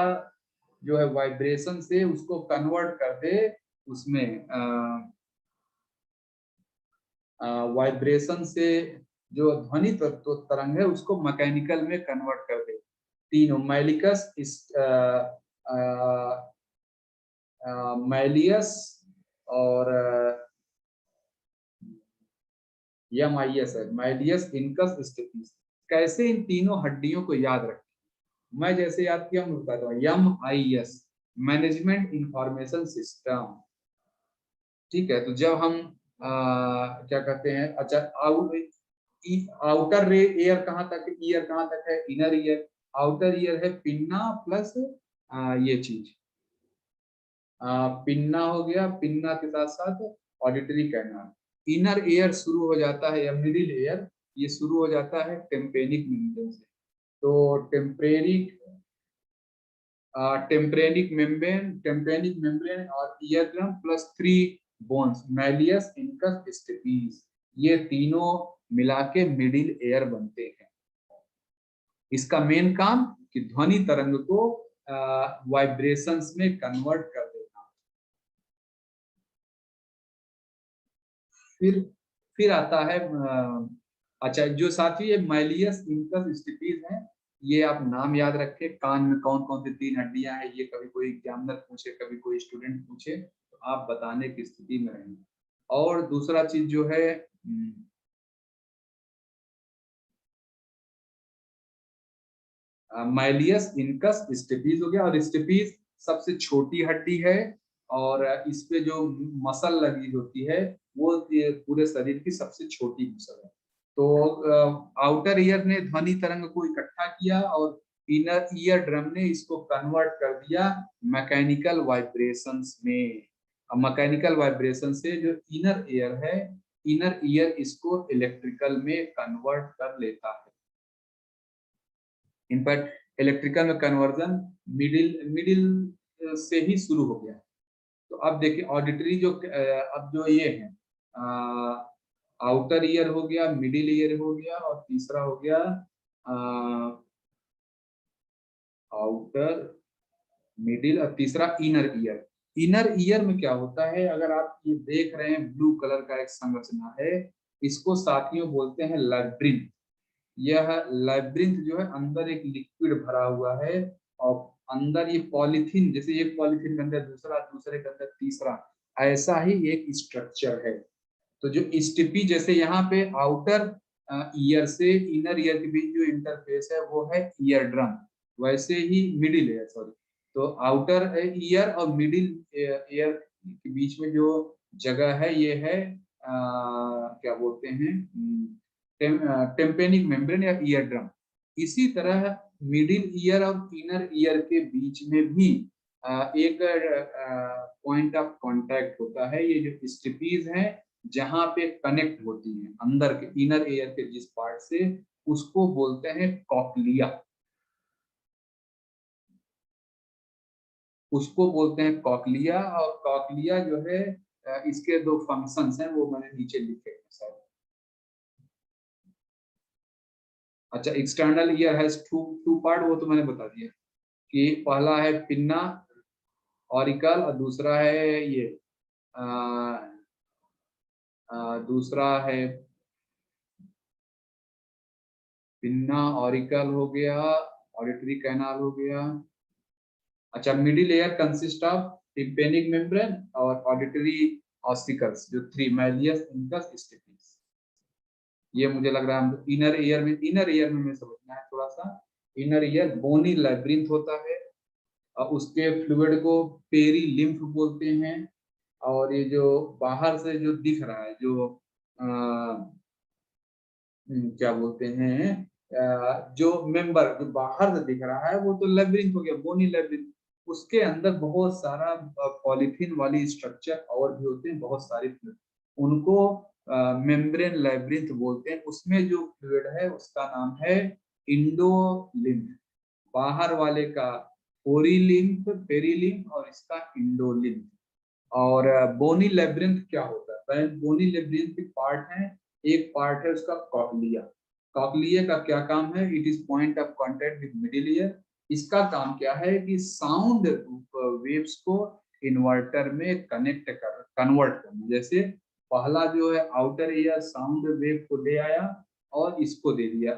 जो है वाइब्रेशन से उसको कन्वर्ट कर दे, उसमें वाइब्रेशन से जो ध्वनि तरंग है उसको मैकेनिकल में कन्वर्ट कर दे। तीनों माइलिकस, माइलियस और MIS है, माइलियस, इनकस, स्टेपीज। कैसे इन तीनों हड्डियों को याद रखें, मैं जैसे याद किया हूँ बताता हूँ। MIS मैनेजमेंट इंफॉर्मेशन सिस्टम, ठीक है। तो जब हम क्या कहते हैं, अच्छा आउटर एयर कहाँ तक है, ईयर कहाँ तक है, इनर ईयर। आउटर ईयर है पिन्ना प्लस ये चीज, पिन्ना हो गया, पिन्ना के साथ साथ ऑडिटरी कैनाल। इनर ईयर शुरू हो जाता है या मिडिल ईयर, ये शुरू हो जाता है टेम्पेनिक मेम्ब्रेन से। तो टेम्पेनिक मेम्ब्रेन और ear drum plus three bones, malleus, incus, stapes, ये तीनों मिला के मिडिल एयर बनते हैं। इसका मेन काम कि ध्वनि तरंग को वाइब्रेशंस में कन्वर्ट कर देना। फिर आता है अच्छा, जो साथी ये मैलियस, इनकस, स्टेपीज हैं, ये आप नाम याद रखें। कान में कौन कौन सी तीन हड्डियां हैं, ये कभी कोई एग्जामिनर पूछे, कभी कोई स्टूडेंट पूछे तो आप बताने की स्थिति में रहेंगे। और दूसरा चीज जो है माइलियस, इनकस, स्टेपीज हो गया। और स्टेपीज सबसे छोटी हड्डी है, और इस पे जो मसल लगी होती है वो पूरे शरीर की सबसे छोटी मसल है। तो आउटर ईयर ने ध्वनि तरंग को इकट्ठा किया और इनर ईयर ड्रम ने इसको कन्वर्ट कर दिया मैकेनिकल वाइब्रेशंस में। मैकेनिकल वाइब्रेशन से जो इनर ईयर है, इनर ईयर इसको इलेक्ट्रिकल में कन्वर्ट कर लेता है। इनफैक्ट इलेक्ट्रिकल में कन्वर्जन मिडिल से ही शुरू हो गया। तो अब देखिए ऑडिटरी जो अब जो ये है आउटर ईयर हो गया, मिडिल ईयर हो गया और तीसरा हो गया आउटर, मिडिल और तीसरा इनर ईयर। इनर ईयर में क्या होता है, अगर आप ये देख रहे हैं ब्लू कलर का एक संरचना है, इसको साथियों बोलते हैं लैब्रिंथ। यह लैब्रिंथ जो है अंदर एक लिक्विड भरा हुआ है और अंदर ये पॉलीथीन, जैसे एक पॉलीथीन के अंदर दूसरा, दूसरे के अंदर तीसरा, ऐसा ही एक स्ट्रक्चर है। तो जो स्टिपी, जैसे यहाँ पे आउटर ईयर से इनर ईयर के बीच जो इंटरफेस है वो है ईयर ड्रम, वैसे ही मिडिल ईयर, सॉरी, तो आउटर ईयर और मिडिल ईयर के बीच में जो जगह है ये है क्या बोलते हैं, टेम्पेनिक मेम्ब्रेन या ईयर ड्रम। इसी तरह मिडिल ईयर और इनर ईयर के बीच में भी एक पॉइंट ऑफ कांटेक्ट होता है। ये जो स्टिपीज हैं जहां पे कनेक्ट होती हैं अंदर के इनर ईयर के जिस पार्ट से, उसको बोलते हैं कॉक्लिया, उसको बोलते हैं कॉक्लिया। और कॉक्लिया जो है इसके दो फंक्शंस हैं, वो मैंने नीचे लिखे हैं सर। अच्छा, external ear has two part, वो तो मैंने बता दिया कि पहला है पिन्ना ऑरिकल और दूसरा है ये आ, दूसरा है पिन्ना ऑरिकल हो गया, ऑडिटरी कैनाल हो गया। अच्छा, middle air consist of tympanic membrane और ऑडिटरी ऑसिकल्स, जो थ्री मैलियस इंकस स्टिपीज। ये मुझे लग रहा है इनर ईयर में हमें समझना है थोड़ा सा। इनर ईयर बोनी लैब्रिंथ होता है और उसके फ्लूइड को पेरी लिम्फ बोलते हैं। और ये जो बाहर से जो दिख रहा है, जो क्या बोलते हैं, जो मेंबर जो बाहर से दिख रहा है वो तो लेब्रिंथ हो गया, बोनी लेब्रिंथ। उसके अंदर बहुत सारा पॉलीथीन वाली स्ट्रक्चर और भी होते हैं, बहुत सारे फ्लूइड, उनको मेम्ब्रेन लेब्रिंथ बोलते हैं। उसमें जो फ्लूइड है उसका नाम है इंडोलिम्फ, बाहर वाले का ओरिलिम्फ, पेरिलिम्फ और इसका इंडोलिम्फ। और बोनी लेब्रिंथ क्या होता है, बोनी लेब्रिंथ के पार्ट है, एक पार्ट है उसका कॉक्लिया। कॉक्लिया का क्या काम है, it is point of contact with middle ear. इसका काम क्या है कि साउंड वेव्स को इन्वर्टर में कन्वर्ट करना। जैसे पहला जो है आउटर ईयर साउंड वेव को ले आया और इसको दे दिया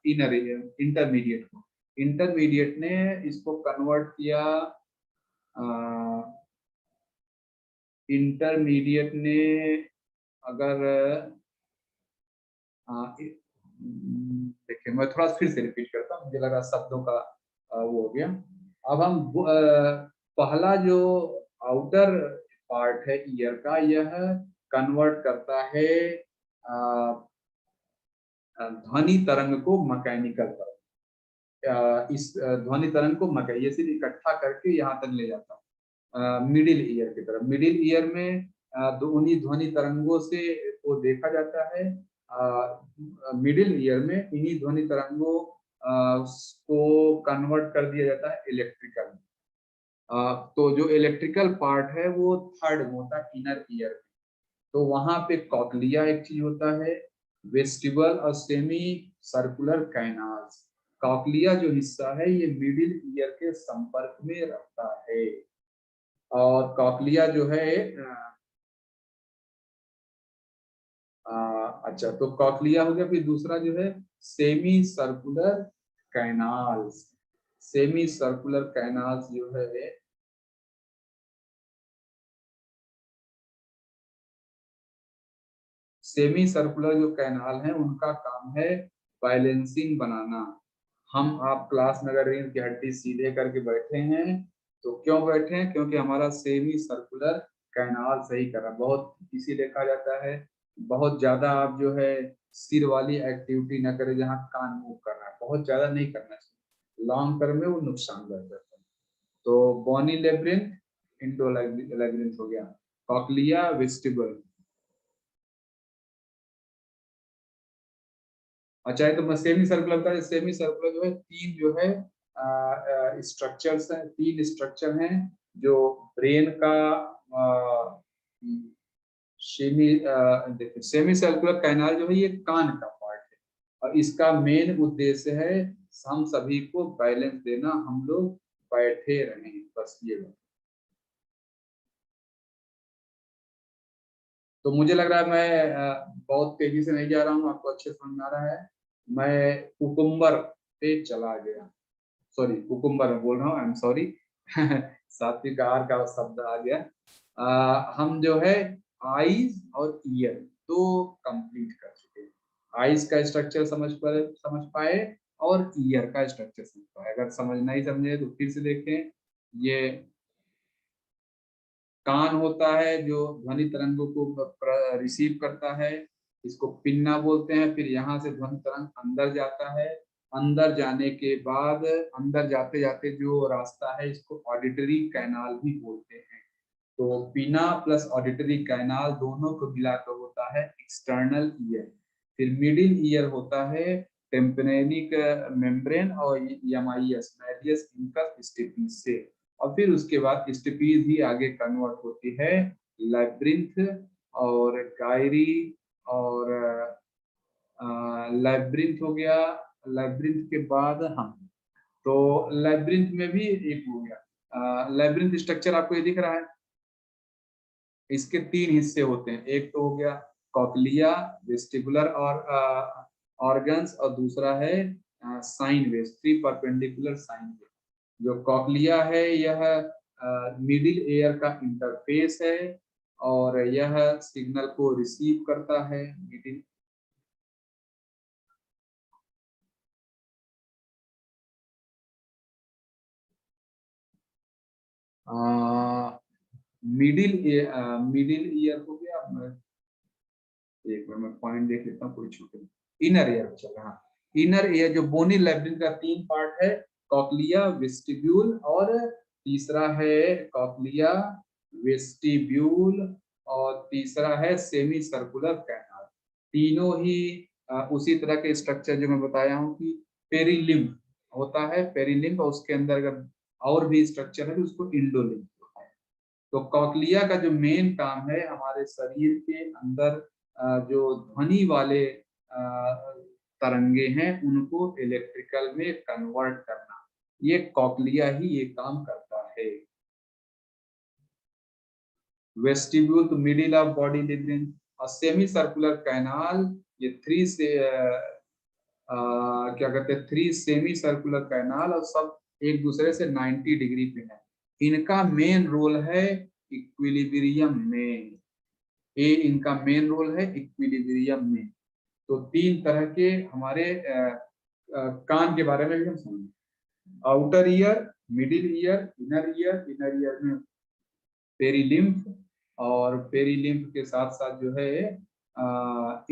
इनर ईयर, इंटरमीडिएट को, इंटरमीडिएट ने इसको कन्वर्ट किया, इंटरमीडिएट ने अगर देखिए मैं थोड़ा फिर से रिपीट करता हूँ, मुझे लगा शब्दों का वो हो गया। अब हम पहला जो आउटर पार्ट है ईयर का, यह कन्वर्ट करता है ध्वनि तरंग को मैकेनिकल तरंग, इस ध्वनि तरंग को ये सिर्फ इकट्ठा करके यहाँ तक ले जाता है मिडिल ईयर की तरफ। मिडिल ईयर में उन्हीं ध्वनि तरंगों से वो देखा जाता है। मिडिल ईयर में इन्हीं ध्वनि तरंगों को कन्वर्ट कर दिया जाता है इलेक्ट्रिकल। तो जो इलेक्ट्रिकल पार्ट है वो थर्ड होता है इनर ईयर। तो वहां पे कॉक्लिया एक चीज होता है, वेस्टिबल और सेमी सर्कुलर कैनाल्स। कॉक्लिया जो हिस्सा है ये मिडिल ईयर के संपर्क में रहता है। और कॉक्लिया जो है अच्छा, तो कॉक्लिया हो गया, फिर दूसरा जो है semi circular canals. Semi circular canals जो है, सेमी सर्कुलर जो कैनाल है उनका काम है बैलेंसिंग बनाना। हम आप क्लास में अगर रीढ़ की हड्डी सीधे करके बैठे हैं तो क्यों बैठे हैं, क्योंकि हमारा सेमी सर्कुलर कैनाल सही कर रहा है। बहुत इसीलिए कहा जाता है बहुत ज्यादा आप जो है सिर वाली एक्टिविटी ना करें जहाँ कान मूव कर रहा है, बहुत ज्यादा नहीं करना चाहिए, लॉन्ग टर्म में वो नुकसान कर सकता है। तो बोनी लेब्रिंथ, इंडो लेब्रिंथ हो गया, कॉक्लिया, वेस्टिबल। अच्छा है, तो मैं सेमी सर्कुलर का, सेमी सर्कुलर जो है तीन जो है स्ट्रक्चर्स हैं, तीन स्ट्रक्चर हैं जो ब्रेन का सेमी, देखिए सेमी सर्कुलर कैनाल जो है ये कान का पार्ट है और इसका मेन उद्देश्य है हम सभी को बैलेंस देना, हम लोग बैठे रहें, बस ये बात। तो मुझे लग रहा है मैं बहुत तेजी से नहीं जा रहा हूँ, आपको अच्छे समझ में आ रहा है। मैं कुकुम्बर पे चला गया, सॉरी कुकुम्बर में बोल रहा हूँ, आई एम सॉरी सात्विक आहार का शब्द आ गया। हम जो है आईज और ईयर तो कंप्लीट कर चुके हैं। आईज का स्ट्रक्चर समझ पाए और ईयर का स्ट्रक्चर समझ पाए। अगर समझ नहीं समझे तो फिर से देखें। ये कान होता है जो ध्वनि तरंगों को रिसीव करता है, इसको पिन्ना बोलते हैं। फिर यहाँ से ध्वनि तरंग अंदर जाता है, अंदर जाने के बाद अंदर जाते जाते जो रास्ता है इसको ऑडिटरी कैनाल भी बोलते हैं। तो पिना प्लस ऑडिटरी कैनाल दोनों को मिलाकर होता है एक्सटर्नल ईयर। फिर मिडिल ईयर होता है टेम्परेनिक मेम्ब्रेन और एमआईएस मैलियस इंकस स्टिपीज से। और फिर उसके बाद स्टिपीज ही आगे कन्वर्ट होती है लैब्रिंथ और गायरी और लैब्रिंथ हो गया। लैब्रिंथ के बाद हम तो लैब्रिंथ में भी एक हो गया। लैब्रिंथ स्ट्रक्चर आपको ये दिख रहा है, इसके तीन हिस्से होते हैं। एक तो हो गया कॉकलिया, वेस्टिबुलर और ऑर्गन्स, और दूसरा है sine wave, three perpendicular sine wave. जो कॉकलिया है यह मिडिल एयर का इंटरफेस है और यह सिग्नल को रिसीव करता है। मिडिल मिडिल ईयर हो गया। एक बार मैं पॉइंट देख लेता हूँ, कोई छूटे। इनर ईयर चल रहा है। इनर ईयर जो बोनी लैब्रिंथ का तीन पार्ट है, कॉकलिया, वेस्टिब्यूल और तीसरा है कॉकलिया, वेस्टिब्यूल और तीसरा है सेमी सर्कुलर कैनाल। तीनों ही उसी तरह के स्ट्रक्चर जो मैं बताया हूँ कि पेरिलिम्फ होता है, पेरिलिम्फ और उसके अंदर अगर और भी स्ट्रक्चर है तो उसको इंडोलिम्फ होता है। तो कॉकलिया का जो मेन काम है हमारे शरीर के अंदर जो ध्वनि वाले तरंगे हैं उनको इलेक्ट्रिकल में कन्वर्ट करना, ये कॉकलिया ही ये काम करता है। वेस्टिब्यूल तो मिडिल ऑफ बॉडी लिब्रिन और सेमी सर्कुलर कैनाल, ये थ्री से क्या कहते हैं, थ्री सेमी सर्कुलर कैनाल और सब एक दूसरे से 90 डिग्री पे है। इनका मेन रोल है इक्विलिब्रियम में, ये इनका मेन रोल है इक्विलिब्रियम में। तो तीन तरह के हमारे कान के बारे में भी हम समझें। Outer ear, middle ear, inner ear. Inner ear में पेरिलिम्फ और पेरिलिम्फ के साथ साथ जो है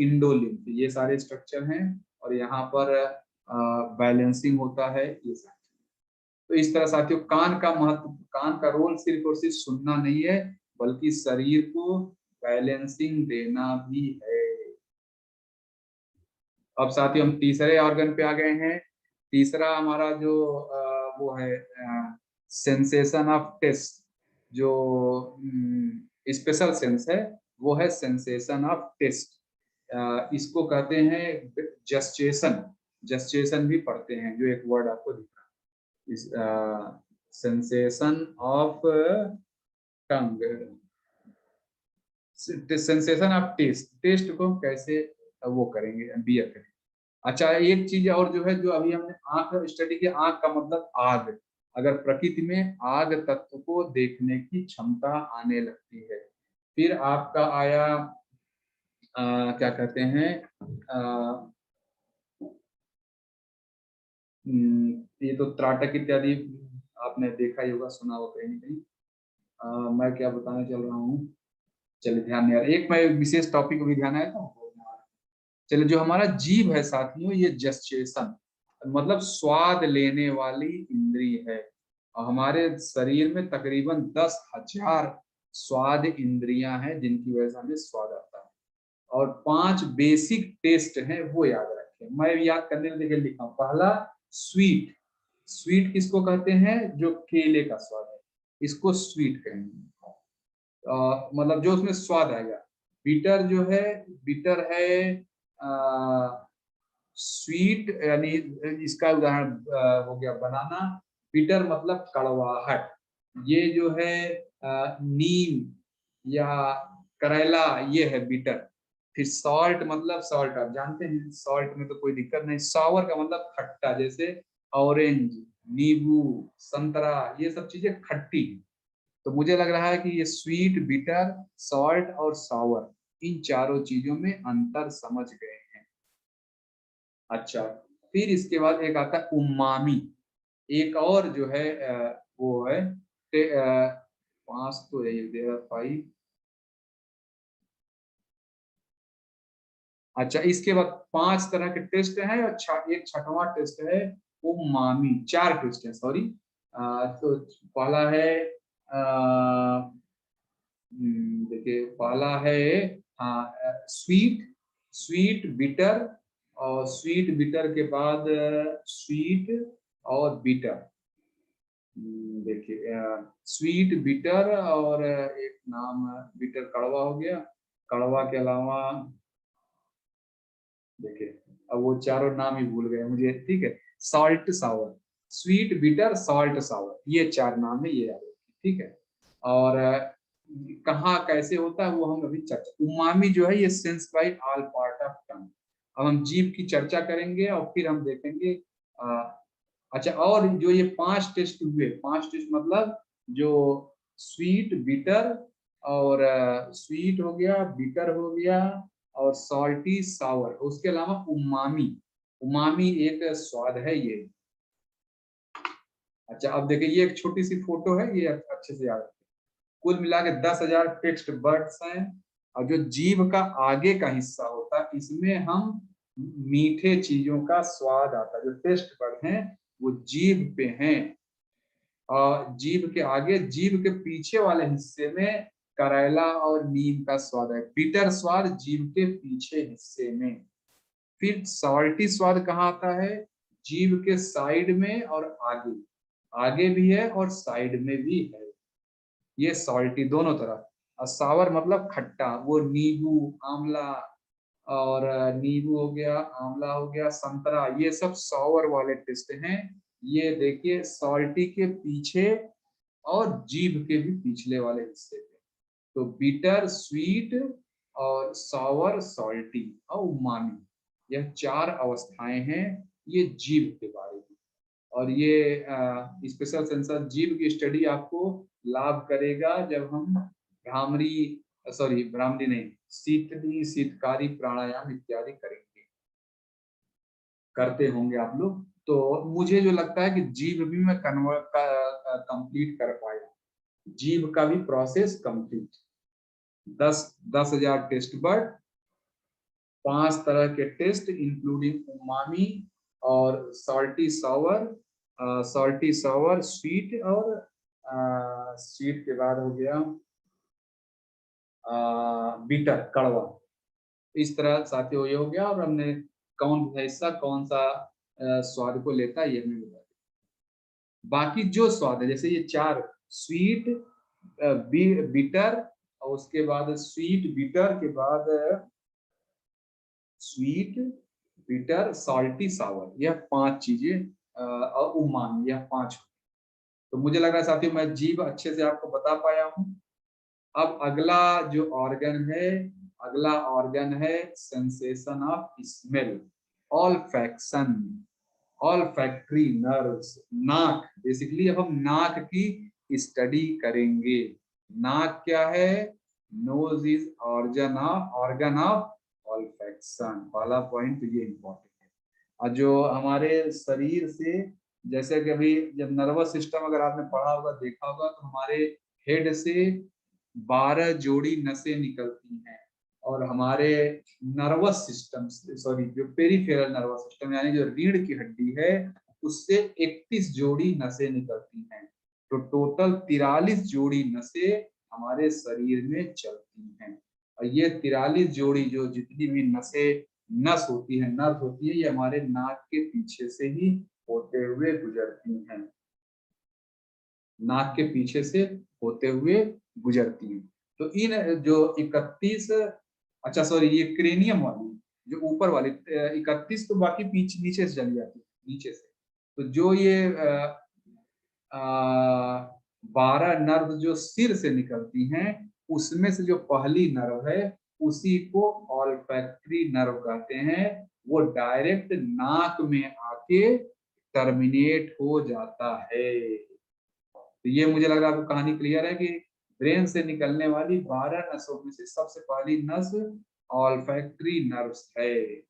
इंडोलिम्फ, ये सारे स्ट्रक्चर हैं और यहाँ पर बैलेंसिंग होता है ये सब। तो इस तरह साथियों कान का महत्व, कान का रोल सिर्फ और सिर्फ सुनना नहीं है बल्कि शरीर को बैलेंसिंग देना भी है। अब साथियों हम तीसरे ऑर्गन पे आ गए हैं। तीसरा हमारा जो वो है सेंसेशन ऑफ टेस्ट, जो स्पेशल सेंस है वो है सेंसेशन ऑफ टेस्ट। इसको कहते हैं जस्टेशन, जस्टेशन भी पढ़ते हैं जो एक वर्ड आपको दिख रहा है, इस sensation of tongue, sensation of taste. Taste को कैसे वो करेंगे, बियर करेंगे। अच्छा एक चीज और जो है, जो अभी हमने आंख स्टडी की, आंख का मतलब आग। अगर प्रकृति में आग तत्व को देखने की क्षमता आने लगती है, फिर आपका आया क्या कहते हैं ये तो त्राटक इत्यादि आपने देखा ही होगा, सुना होगा कहीं कहीं। मैं क्या बताने चल रहा हूँ, चलिए ध्यान नहीं आ रहा, एक मैं विशेष टॉपिक भी ध्यान आया था। चलिए जो हमारा जीभ है साथियों, ये जस्टेशन मतलब स्वाद लेने वाली इंद्री है और हमारे शरीर में तकरीबन 10,000 स्वाद इंद्रियां हैं जिनकी वजह से हमें स्वाद आता है। और 5 बेसिक टेस्ट हैं वो याद रखें। देखें, मैं याद करने में देखिए लिखा हूं। पहला स्वीट, स्वीट किसको कहते हैं? जो केले का स्वाद है, इसको स्वीट कहेंगे। मतलब जो उसमें स्वाद आएगा। बिटर जो है, बिटर है स्वीट, यानी इसका उदाहरण हो गया बनाना। बिटर मतलब कड़वाहट। ये जो है नीम या करेला, ये है बिटर। फिर सॉल्ट मतलब, सॉल्ट आप जानते हैं, सॉल्ट में तो कोई दिक्कत नहीं। सावर का मतलब खट्टा, जैसे ऑरेंज, नींबू, संतरा, ये सब चीजें खट्टी। तो मुझे लग रहा है कि ये स्वीट, बिटर, सॉल्ट और सावर, इन चारों चीजों में अंतर समझ गए हैं। अच्छा, फिर इसके बाद एक आता है उमामी। एक और जो है वो है 5 तो है, 5। अच्छा, इसके बाद 5 तरह के टेस्ट हैं और एक छठवां टेस्ट है उमामी। 4 टेस्ट है, सॉरी। तो पहला है देखिए, पहला है हाँ स्वीट, स्वीट बिटर, और स्वीट बिटर के बाद स्वीट और बिटर। देखिए स्वीट बिटर और एक नाम बिटर कड़वा हो गया। कड़वा के अलावा देखिए, अब वो चारों नाम ही भूल गए मुझे। ठीक है, सॉल्ट सावर, स्वीट बिटर सॉल्ट सावर, ये 4 नाम है, ये याद रखिए। ठीक है, और कहाँ कैसे होता है वो हम अभी चर्चा। उमामी जो है ये sense by all part of tongue. अब हम जीभ की चर्चा करेंगे और फिर हम देखेंगे। अच्छा, और जो ये 5 टेस्ट हुए, 5 टेस्ट मतलब जो स्वीट बिटर और स्वीट हो गया, बिटर हो गया और सॉल्टी सावर, उसके अलावा उमामी। उमामी एक स्वाद है ये। अच्छा, अब देखिए, ये एक छोटी सी फोटो है, ये अच्छे से याद रखें। कुल मिला के 10,000 टेक्स्ट बर्ड्स हैं। और जो जीभ का आगे का हिस्सा होता है, इसमें हम मीठे चीजों का स्वाद आता है। जो टेस्ट बर्ड हैं वो जीभ पे हैं, और जीभ के आगे, जीभ के पीछे वाले हिस्से में करेला और नीम का स्वाद है। बिटर स्वाद जीभ के पीछे हिस्से में। फिर सॉल्टी स्वाद कहाँ आता है? जीभ के साइड में और आगे, आगे भी है और साइड में भी है। ये सॉल्टी दोनों तरफ। और सावर मतलब खट्टा, वो नींबू, आंवला, और नींबू हो गया, आंवला हो गया, संतरा, ये सब सावर वाले टेस्ट हैं। ये देखिए सॉल्टी के पीछे और जीभ के भी पिछले वाले हिस्से पे। तो बिटर स्वीट और सावर सॉल्टी और उमामी, यह 4 अवस्थाएं हैं ये जीभ के बारे में। और ये स्पेशल सेंसर जीभ की स्टडी आपको लाभ करेगा जब हम भ्रामरी, सॉरी भ्रामरी नहीं, शीतली, शीतकारी प्राणायाम इत्यादि करेंगे, करते होंगे आप लोग। तो मुझे जो लगता है कि जीभ भी मैं कन्वर्ट कंप्लीट कर पाया, जीभ का भी प्रोसेस कंप्लीट। 10,000 टेस्ट बर्ड, 5 तरह के टेस्ट इंक्लूडिंग उमामी और सॉल्टी सावर, सॉल्टी सावर स्वीट, और स्वीट के बाद हो गया बीटर कड़वा। इस तरह साथियों ये हो गया, और हमने कौन सा हिस्सा कौन सा स्वाद को लेता है ये हमें बता दिया। बाकी जो स्वाद है, जैसे ये 4 स्वीट, बीटर, और उसके बाद स्वीट बिटर के बाद स्वीट, बिटर, सॉल्टी, सावर, यह 5 चीजें और उमामी, यह 5। तो मुझे लग रहा है साथियों मैं जीभ अच्छे से आपको बता पाया हूँ। अब अगला जो ऑर्गन है, अगला ऑर्गन है sensation of smell, olfaction, olfactory nerves, नाक। बेसिकली अब हम नाक की स्टडी करेंगे। नाक क्या है? Nose is organ of olfaction. पहला पॉइंट तो ये इंपॉर्टेंट है। और जो हमारे शरीर से, जैसे कि अभी जब नर्वस सिस्टम अगर आपने पढ़ा होगा, देखा होगा, तो हमारे हेड से 12 जोड़ी नसें निकलती हैं, और हमारे नर्वस सिस्टम, सॉरी जो पेरिफेरल नर्वस सिस्टम यानी जो रीढ़ की हड्डी है, उससे 31 जोड़ी नसें निकलती हैं। तो टोटल 43 जोड़ी नसें हमारे शरीर में चलती हैं। और ये 43 जोड़ी जो जितनी भी नसें नस होती है, नर्व होती है, ये हमारे नाक के पीछे से ही होते हुए गुजरती हैं, नाक के पीछे से होते हुए गुजरती हैं। तो इन जो 31, अच्छा सॉरी, ये क्रेनियम वाली जो ऊपर वाली 31 तो बाकी पीछे नीचे से चली जाती है, नीचे से। तो जो ये 12 नर्व जो सिर से निकलती हैं, उसमें से जो पहली नर्व है उसी को ऑल्फैक्टरी नर्व कहते हैं। वो डायरेक्ट नाक में आके टर्मिनेट हो जाता है। तो ये मुझे लग रहा है आपको कहानी क्लियर है कि ब्रेन से निकलने वाली 12 नसों में से सबसे पहली नस ऑल्फैक्टरी नर्व्स है,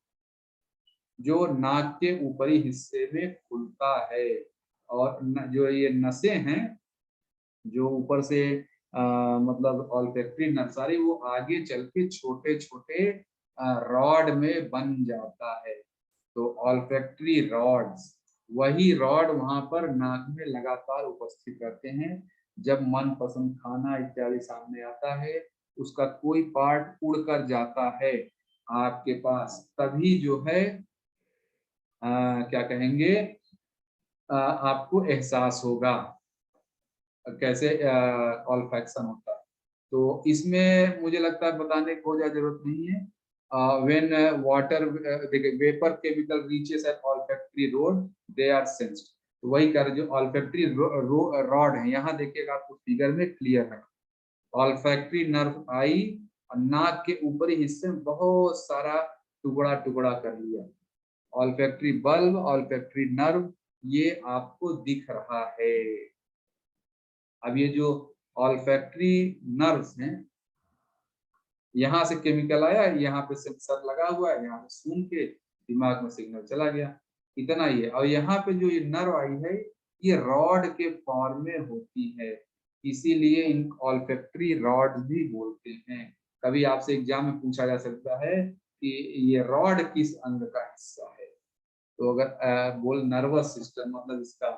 जो नाक के ऊपरी हिस्से में खुलता है। और जो ये नसें हैं जो ऊपर से मतलब ऑल्फैक्टरी नर्व्स आ रही, वो आगे चल के छोटे छोटे रॉड में बन जाता है। तो ऑल्फैक्टरी रॉड्स, वही रॉड वहां पर नाक में लगातार उपस्थित रहते हैं। जब मनपसंद खाना इत्यादि सामने आता है, उसका कोई पार्ट उड़कर जाता है आपके पास, तभी जो है क्या कहेंगे, आपको एहसास होगा कैसे ऑल्फैक्शन होता है। तो इसमें मुझे लगता है बताने की बहुत ज्यादा जरूरत नहीं है। When water vapour chemical reaches at olfactory rod, they are sensed. तो वही कर जो ऑल्फैक्टरी रॉड है, यहाँ देखिएगा आपको फिगर में क्लियर है। ऑल्फैक्टरी नर्व आई और नाक के ऊपरी हिस्से में बहुत सारा टुकड़ा टुकड़ा कर लिया। ऑल्फैक्टरी बल्ब, ऑल्फैक्टरी नर्व, ये आपको दिख रहा है। अब ये जो ऑल्फैक्टरी नर्व्स हैं, यहाँ से केमिकल आया, यहाँ पे सेंसर लगा हुआ है, यहाँ पे सुन के दिमाग में सिग्नल चला गया, इतना ही है। और यहाँ पे जो ये नर्व आई है, ये रॉड के फॉर्म में होती है, इसीलिए इन ऑल्फैक्टरी रॉड भी बोलते हैं। कभी आपसे एग्जाम में पूछा जा सकता है कि ये रॉड किस अंग का हिस्सा है। तो अगर बोल नर्वस सिस्टम, मतलब इसका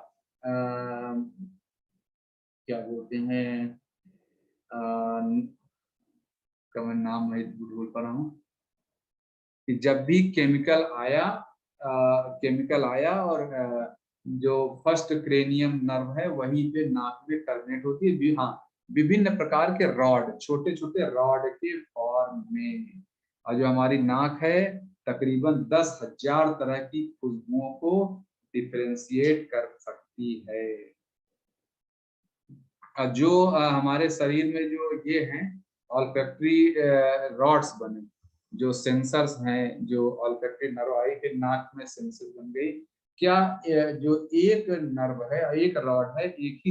क्या बोलते हैं, का मैं नाम नहीं भूल पा रहा हूँ, कि जब भी केमिकल आया और जो फर्स्ट क्रेनियम नर्व है वहीं पे नाक में टर्मिनेट होती है। हाँ, विभिन्न प्रकार के रॉड, छोटे छोटे रॉड के फॉर्म में। और जो हमारी नाक है तकरीबन 10,000 तरह की खुशबुओं को डिफरेंशिएट कर सकती है। जो हमारे शरीर में जो ये हैं ऑल्फैक्टरी रॉड्स बने, जो सेंसर्स हैं, जो ऑल्फैक्टरी नर्व आई फिर नाक में सेंसर बन गई। क्या जो एक नर्व है, एक रॉड है, एक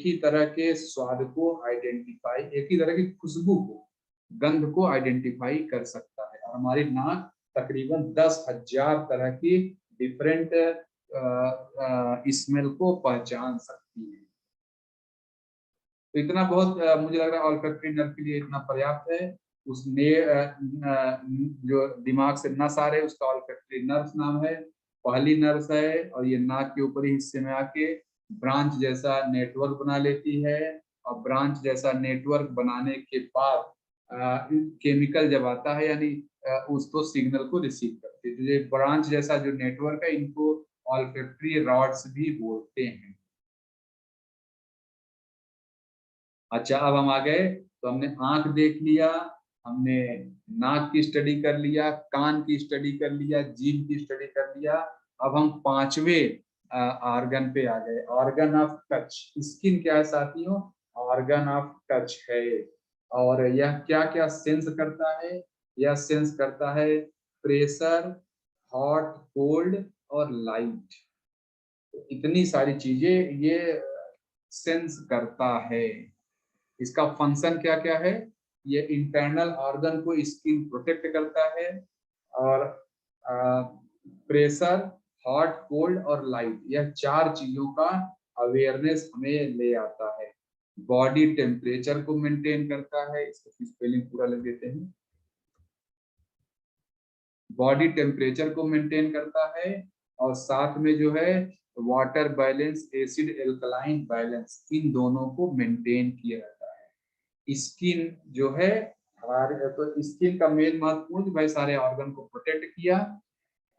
ही तरह के स्वाद को आइडेंटिफाई, एक ही तरह की खुशबू को, गंध को आइडेंटिफाई कर सकता है। और हमारी नाक तकरीबन 10,000 तरह की डिफरेंट स्मेल को पहचान सकती है। तो इतना बहुत मुझे लग रहा है ऑल्फैक्टरी नर्व के लिए इतना पर्याप्त है। उसने जो दिमाग से नस आ रहे उसका ऑल्फैक्टरी नर्व नाम है, पहली नर्व है, और ये नाक के ऊपरी हिस्से में आके ब्रांच जैसा नेटवर्क बना लेती है। और ब्रांच जैसा नेटवर्क बनाने के बाद केमिकल जब आता है, यानी उसको सिग्नल को रिसीव करती है। तो ये ब्रांच जैसा जो नेटवर्क है, इनको ऑल्फैक्टरी रॉड्स भी बोलते हैं। अच्छा, अब हम आ गए, तो हमने आंख देख लिया, हमने नाक की स्टडी कर लिया, कान की स्टडी कर लिया, जीभ की स्टडी कर लिया। अब हम पांचवें ऑर्गन पे आ गए, ऑर्गन ऑफ टच। स्किन क्या है साथियों? ऑर्गन ऑफ टच है। और यह क्या क्या सेंस करता है? यह सेंस करता है प्रेशर, हॉट, कोल्ड और लाइट। तो इतनी सारी चीजें ये सेंस करता है। इसका फंक्शन क्या क्या है? ये इंटरनल ऑर्गन को स्किन प्रोटेक्ट करता है, और प्रेशर, हॉट, कोल्ड और लाइट, यह चार चीजों का अवेयरनेस हमें ले आता है। बॉडी टेम्परेचर को मेंटेन करता है, इसको स्पेलिंग पूरा लिख देते हैं। बॉडी टेम्परेचर को मेंटेन करता है, और साथ में जो है water balance, acid alkaline balance, इन दोनों को मेंटेन किया जाता है। स्किन जो है हमारे तो स्किन का मेन महत्वपूर्ण भाई सारे ऑर्गन को प्रोटेक्ट किया,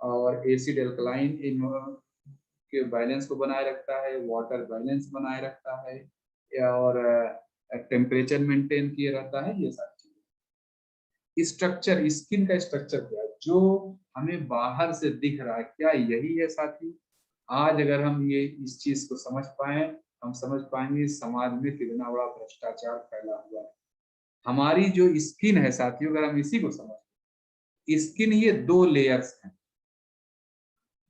और एसिड एल्कलाइन इन के बैलेंस को बनाए रखता है, वाटर बैलेंस बनाए रखता है, और टेम्परेचर मेंटेन किए रहता है। ये सारी चीजें, स्ट्रक्चर, स्किन का स्ट्रक्चर क्या है जो हमें बाहर से दिख रहा है, क्या यही है साथी? आज अगर हम ये इस चीज को समझ पाए, हम समझ पाएंगे समाज में कितना बड़ा भ्रष्टाचार फैला हुआ है। हमारी जो स्किन है साथियों, अगर हम इसी को समझ, स्किन ये दो लेयर्स हैं।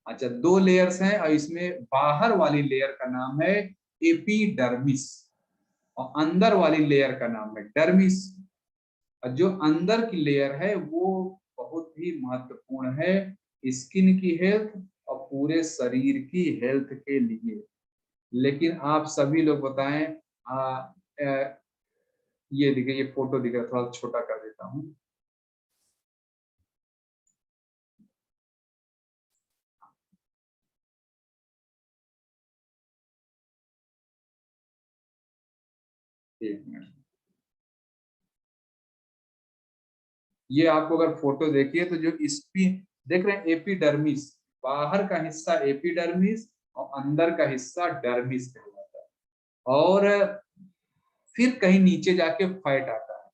अच्छा, दो लेयर्स हैं, और इसमें बाहर वाली लेयर का नाम है एपिडर्मिस, और अंदर वाली लेयर का नाम है डर्मिस। और जो अंदर की लेयर है वो बहुत ही महत्वपूर्ण है स्किन की हेल्थ और पूरे शरीर की हेल्थ के लिए। लेकिन आप सभी लोग बताएं, ये देखिए, ये फोटो दिख रहा है, थोड़ा छोटा कर देता हूँ। एक मिनट, ये आपको अगर फोटो देखिए तो जो स्पी देख रहे हैं, एपिडर्मिस, बाहर का हिस्सा एपिडर्मिस और अंदर का हिस्सा डर्मिस कहलाता है। और फिर कहीं नीचे जाके फैट आता है।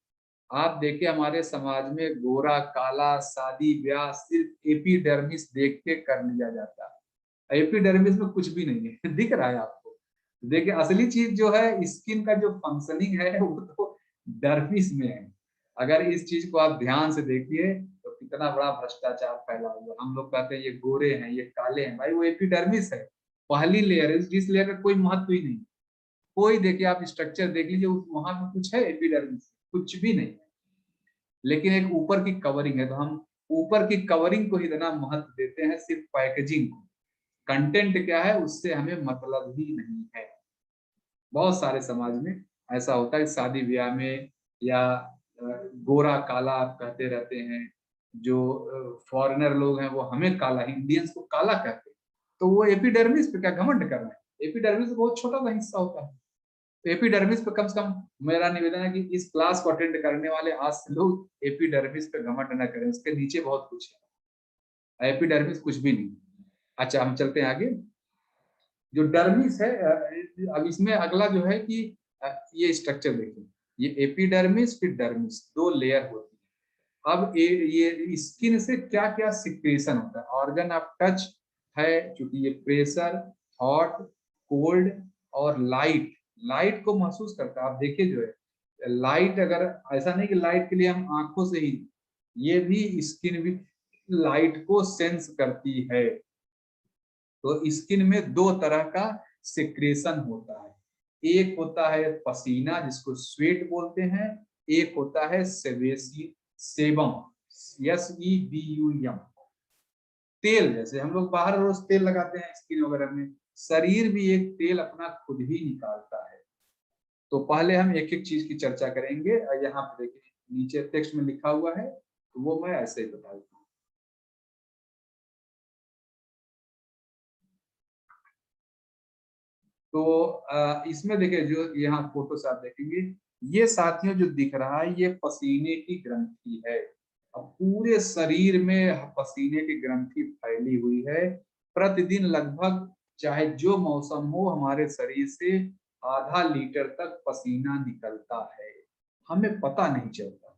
आप देखिए हमारे समाज में गोरा काला शादी ब्याह सिर्फ एपिडर्मिस देख के कर लिया जाता है। एपिडर्मिस में कुछ भी नहीं है दिख रहा है आपको। देखिए असली चीज जो है, स्किन का जो फंक्शनिंग है वो तो डर्मिस में है। अगर इस चीज को आप ध्यान से देखिए तो कितना बड़ा भ्रष्टाचार फैला हुआ है। हम लोग कहते हैं ये गोरे हैं, ये काले हैं, भाई वो एपिडर्मिस है, पहली लेयर है, जिस लेयर का कोई महत्व ही नहीं। कोई देखिए, आप स्ट्रक्चर देख लीजिए, वहां पे कुछ है एपिडर्मिस? कुछ भी नहीं है। लेकिन एक ऊपर की कवरिंग है, तो हम ऊपर की कवरिंग को ही इतना महत्व देते हैं, सिर्फ पैकेजिंग को। कंटेंट क्या है उससे हमें मतलब ही नहीं है। बहुत सारे समाज में ऐसा होता है, शादी ब्याह में या गोरा काला आप कहते रहते हैं। जो फॉरेनर लोग हैं वो हमें काला, इंडियंस को काला कहते हैं, तो वो एपिडर्मिस पे क्या घमंड कर रहे हैं? एपिडर्मिस बहुत छोटा सा हिस्सा होता है। तो एपिडर्मिस पे कम से कम मेरा निवेदन है कि इस क्लास को अटेंड करने वाले आज से लोग एपिडर्मिस पे घमंड न करें, उसके नीचे बहुत कुछ है, एपिडर्मिस कुछ भी नहीं। अच्छा, हम चलते हैं आगे। जो डर्मिस है, अब इसमें अगला जो है कि ये स्ट्रक्चर देखिए, ये एपिडर्मिस फिर डर्मिस, दो लेयर होती है। अब ये स्किन से क्या क्या सिक्रेशन होता है, ऑर्गन ऑफ टच है, क्योंकि ये प्रेशर, हॉट, कोल्ड और लाइट, लाइट को महसूस करता है। आप देखिए जो है लाइट, अगर ऐसा नहीं कि लाइट के लिए हम आंखों से ही, ये भी स्किन भी लाइट को सेंस करती है। तो स्किन में दो तरह का सिक्रेशन होता है, एक होता है पसीना जिसको स्वेट बोलते हैं, एक होता है सेबम, SEBUM, तेल। जैसे हम लोग बाहर रोज तेल लगाते हैं स्किन वगैरह में, शरीर भी एक तेल अपना खुद ही निकालता है। तो पहले हम एक एक चीज की चर्चा करेंगे। यहाँ पे देखिए नीचे टेक्स्ट में लिखा हुआ है, तो वो मैं ऐसे ही बता देता हूँ। तो इसमें देखिए, जो यहाँ फोटो से आप देखेंगे, ये साथियों जो दिख रहा है ये पसीने की ग्रंथि है। अब पूरे शरीर में पसीने की ग्रंथि फैली हुई है। प्रतिदिन लगभग, चाहे जो मौसम हो, हमारे शरीर से आधा लीटर तक पसीना निकलता है, हमें पता नहीं चलता।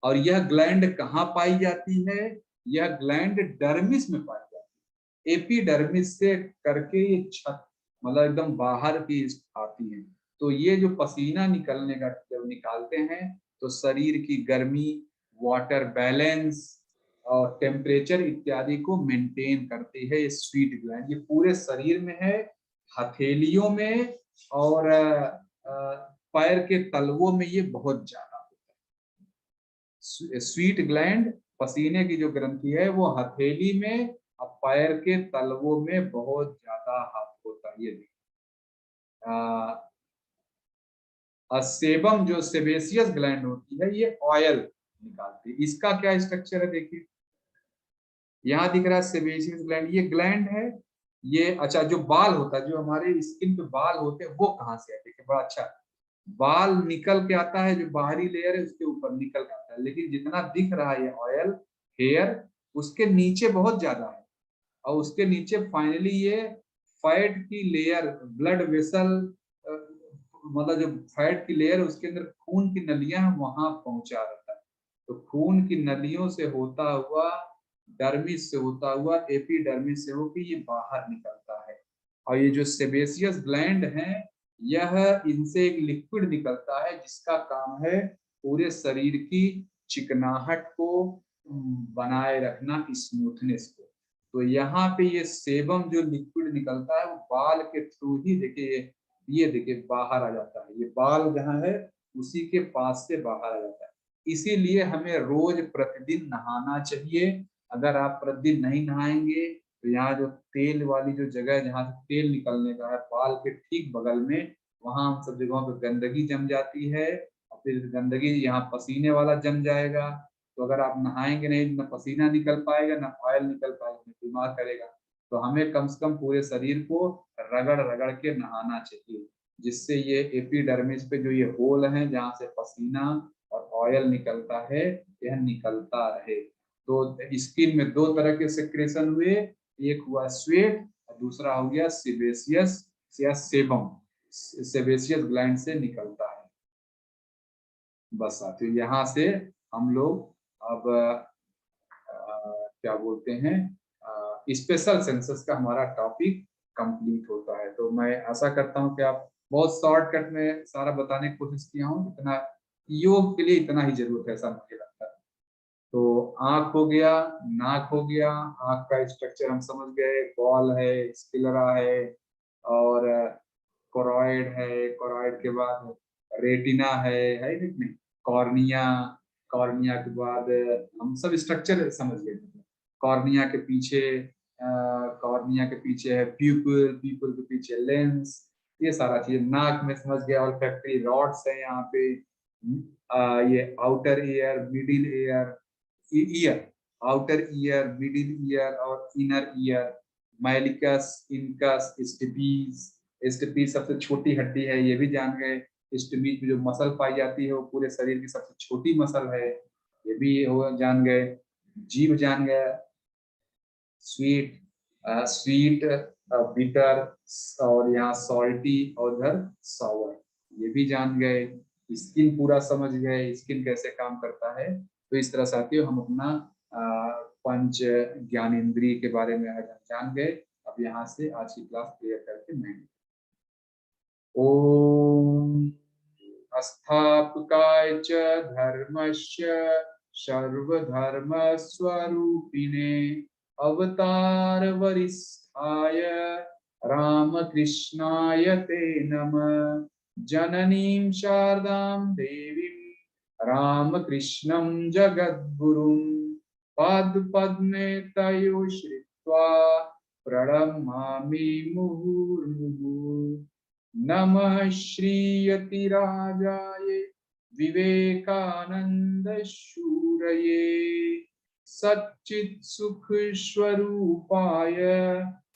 और यह ग्लैंड कहाँ पाई जाती है? यह ग्लैंड डर्मिस में पाई जाती है। एपिडर्मिस से करके ये छत, मतलब एकदम बाहर की आती है। तो ये जो पसीना निकलने का, जब निकालते हैं तो शरीर की गर्मी, वाटर बैलेंस और टेम्परेचर इत्यादि को मेंटेन करती है ये स्वीट ग्लैंड। ये पूरे शरीर में है, हथेलियों में और पैर के तलवों में ये बहुत ज्यादा होता है। स्वीट ग्लैंड, पसीने की जो ग्रंथि है, वो हथेली में और पैर के तलवों में बहुत ज्यादा हाथ होता है। ये सेबम, जो सेबेसियस ग्लैंड होती है, ये ऑयल निकालती है। इसका क्या स्ट्रक्चर है देखिए, यहाँ दिख रहा है सेबेसियस ग्लैंड, ये ग्लैंड है। ये अच्छा, जो बाल होता है, जो हमारे स्किन पे बाल होते हैं, वो कहाँ से है देखिए, बड़ा अच्छा। बाल निकल के आता है, जो बाहरी लेयर है उसके ऊपर निकल के आता है, लेकिन जितना दिख रहा है ये ऑयल हेयर उसके नीचे बहुत ज्यादा है, और उसके नीचे फाइनली ये फैट की लेयर, ब्लड वेसल, मतलब जो फैट की लेयर है उसके अंदर खून की नलियां हैं वहां पहुंचा रहता है। तो खून की नलियों से होता हुआ, डर्मिस से होता हुआ, एपिडर्मिस से होकर ये बाहर निकलता है। और ये जो सेबेसियस ग्लैंड है, यह इनसे एक लिक्विड निकलता है जिसका काम है पूरे शरीर की चिकनाहट को बनाए रखना, स्मूथनेस को। तो यहाँ पे ये सेबम जो लिक्विड निकलता है वो बाल के थ्रू ही, देखिए ये देखिए बाहर आ जाता है, ये बाल जहाँ है उसी के पास से बाहर आ जाता है। इसीलिए हमें रोज प्रतिदिन नहाना चाहिए। अगर आप प्रतिदिन नहीं नहाएंगे तो यहाँ जो तेल वाली जो जगह है जहाँ से तेल निकलने का है बाल के ठीक बगल में, वहां सब जगहों पर गंदगी जम जाती है, और फिर गंदगी यहाँ पसीने वाला जम जाएगा। तो अगर आप नहाएंगे नहीं, ना पसीना निकल पाएगा, ना ऑयल निकल पाएगा, बीमार करेगा। तो हमें कम से कम पूरे शरीर को रगड़ रगड़ के नहाना चाहिए, जिससे ये एपिडर्मिस पे जो ये होल है जहाँ से पसीना और ऑयल निकलता है, यह निकलता रहे। तो स्किन में दो तरह के सेक्रेशन हुए, एक हुआ स्वेट और दूसरा हो गया सेबेसियस या सेबम, सेबेसियस ग्लैंड से निकलता है। बस साथियों, यहाँ से हम लोग अब क्या बोलते हैं, स्पेशल सेंसस का हमारा टॉपिक कंप्लीट होता है। तो मैं आशा करता हूँ कि आप, बहुत शॉर्टकट में सारा बताने की कोशिश किया हूँ, इतना योग के लिए इतना ही जरूरत है ऐसा मुझे लगता है। तो आंख हो गया, नाक हो गया, आंख का स्ट्रक्चर हम समझ गए, बॉल है, स्क्लेरा है, और कोरॉइड है, कोरॉइड के बाद रेटिना है नहीं, कॉर्निया, कॉर्निया के बाद हम सब स्ट्रक्चर समझ गए। कॉर्निया के पीछे, कॉर्निया के पीछे है प्यूपिल, प्यूपिल के पीछे लेंस, ये सारा चीज नाक में समझ गया। और फैक्ट्री रॉड्स है यहाँ पे, ये outer ear, middle ear, year, outer ear, middle ear और इनर ईयर, माइलिकस, इनकस, स्टिपीज। स्टिपीज सबसे छोटी हड्डी है, ये भी जान गए। स्टिपीज में जो मसल पाई जाती है वो पूरे शरीर की सबसे छोटी मसल है, ये भी हो जान गए। जीभ जान गए, स्वीट, स्वीट, बिटर, और यहाँ सॉल्टी, और इधर सॉवर, ये भी जान गए। स्किन पूरा समझ गए, स्किन कैसे काम करता है। तो इस तरह साथियों हम अपना पंच ज्ञानेंद्रिय के बारे में आज जान गए। अब यहाँ से आज की क्लास क्लियर करके मैं ओम स्थापकाय च धर्मस्य सर्वधर्म स्वरूपिणे अवतार वरिष्ठाय रामकृष्णाय ते नमः। जननीं शारदां देवीं रामकृष्णं जगद्गुरुं पादपद्मे तयो श्रित्वा प्रणमामि मुहुर्मुहुः। नमः श्रीयतिराजाय विवेकानंद शूरये सच्चित् सुख स्वरूपाय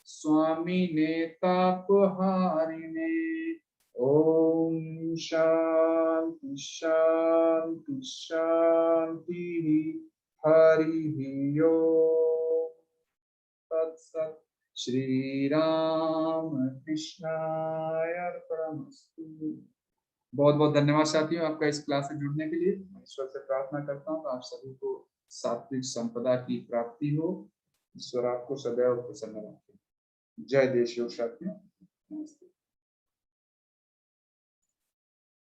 स्वामिने तापहारिणे। ओम शांति शांति शांति, हरि ओम तत्सत्। श्री राम कृष्णाय अर्पणमस्तु। बहुत बहुत धन्यवाद साथियों आपका इस क्लास से जुड़ने के लिए। मैं ईश्वर से प्रार्थना करता हूँ आप सभी को सात्विक संपदा की प्राप्ति हो। ईश्वर आपको सदैव प्रसन्न रखे। जय देश योग साथियों, नमस्ते।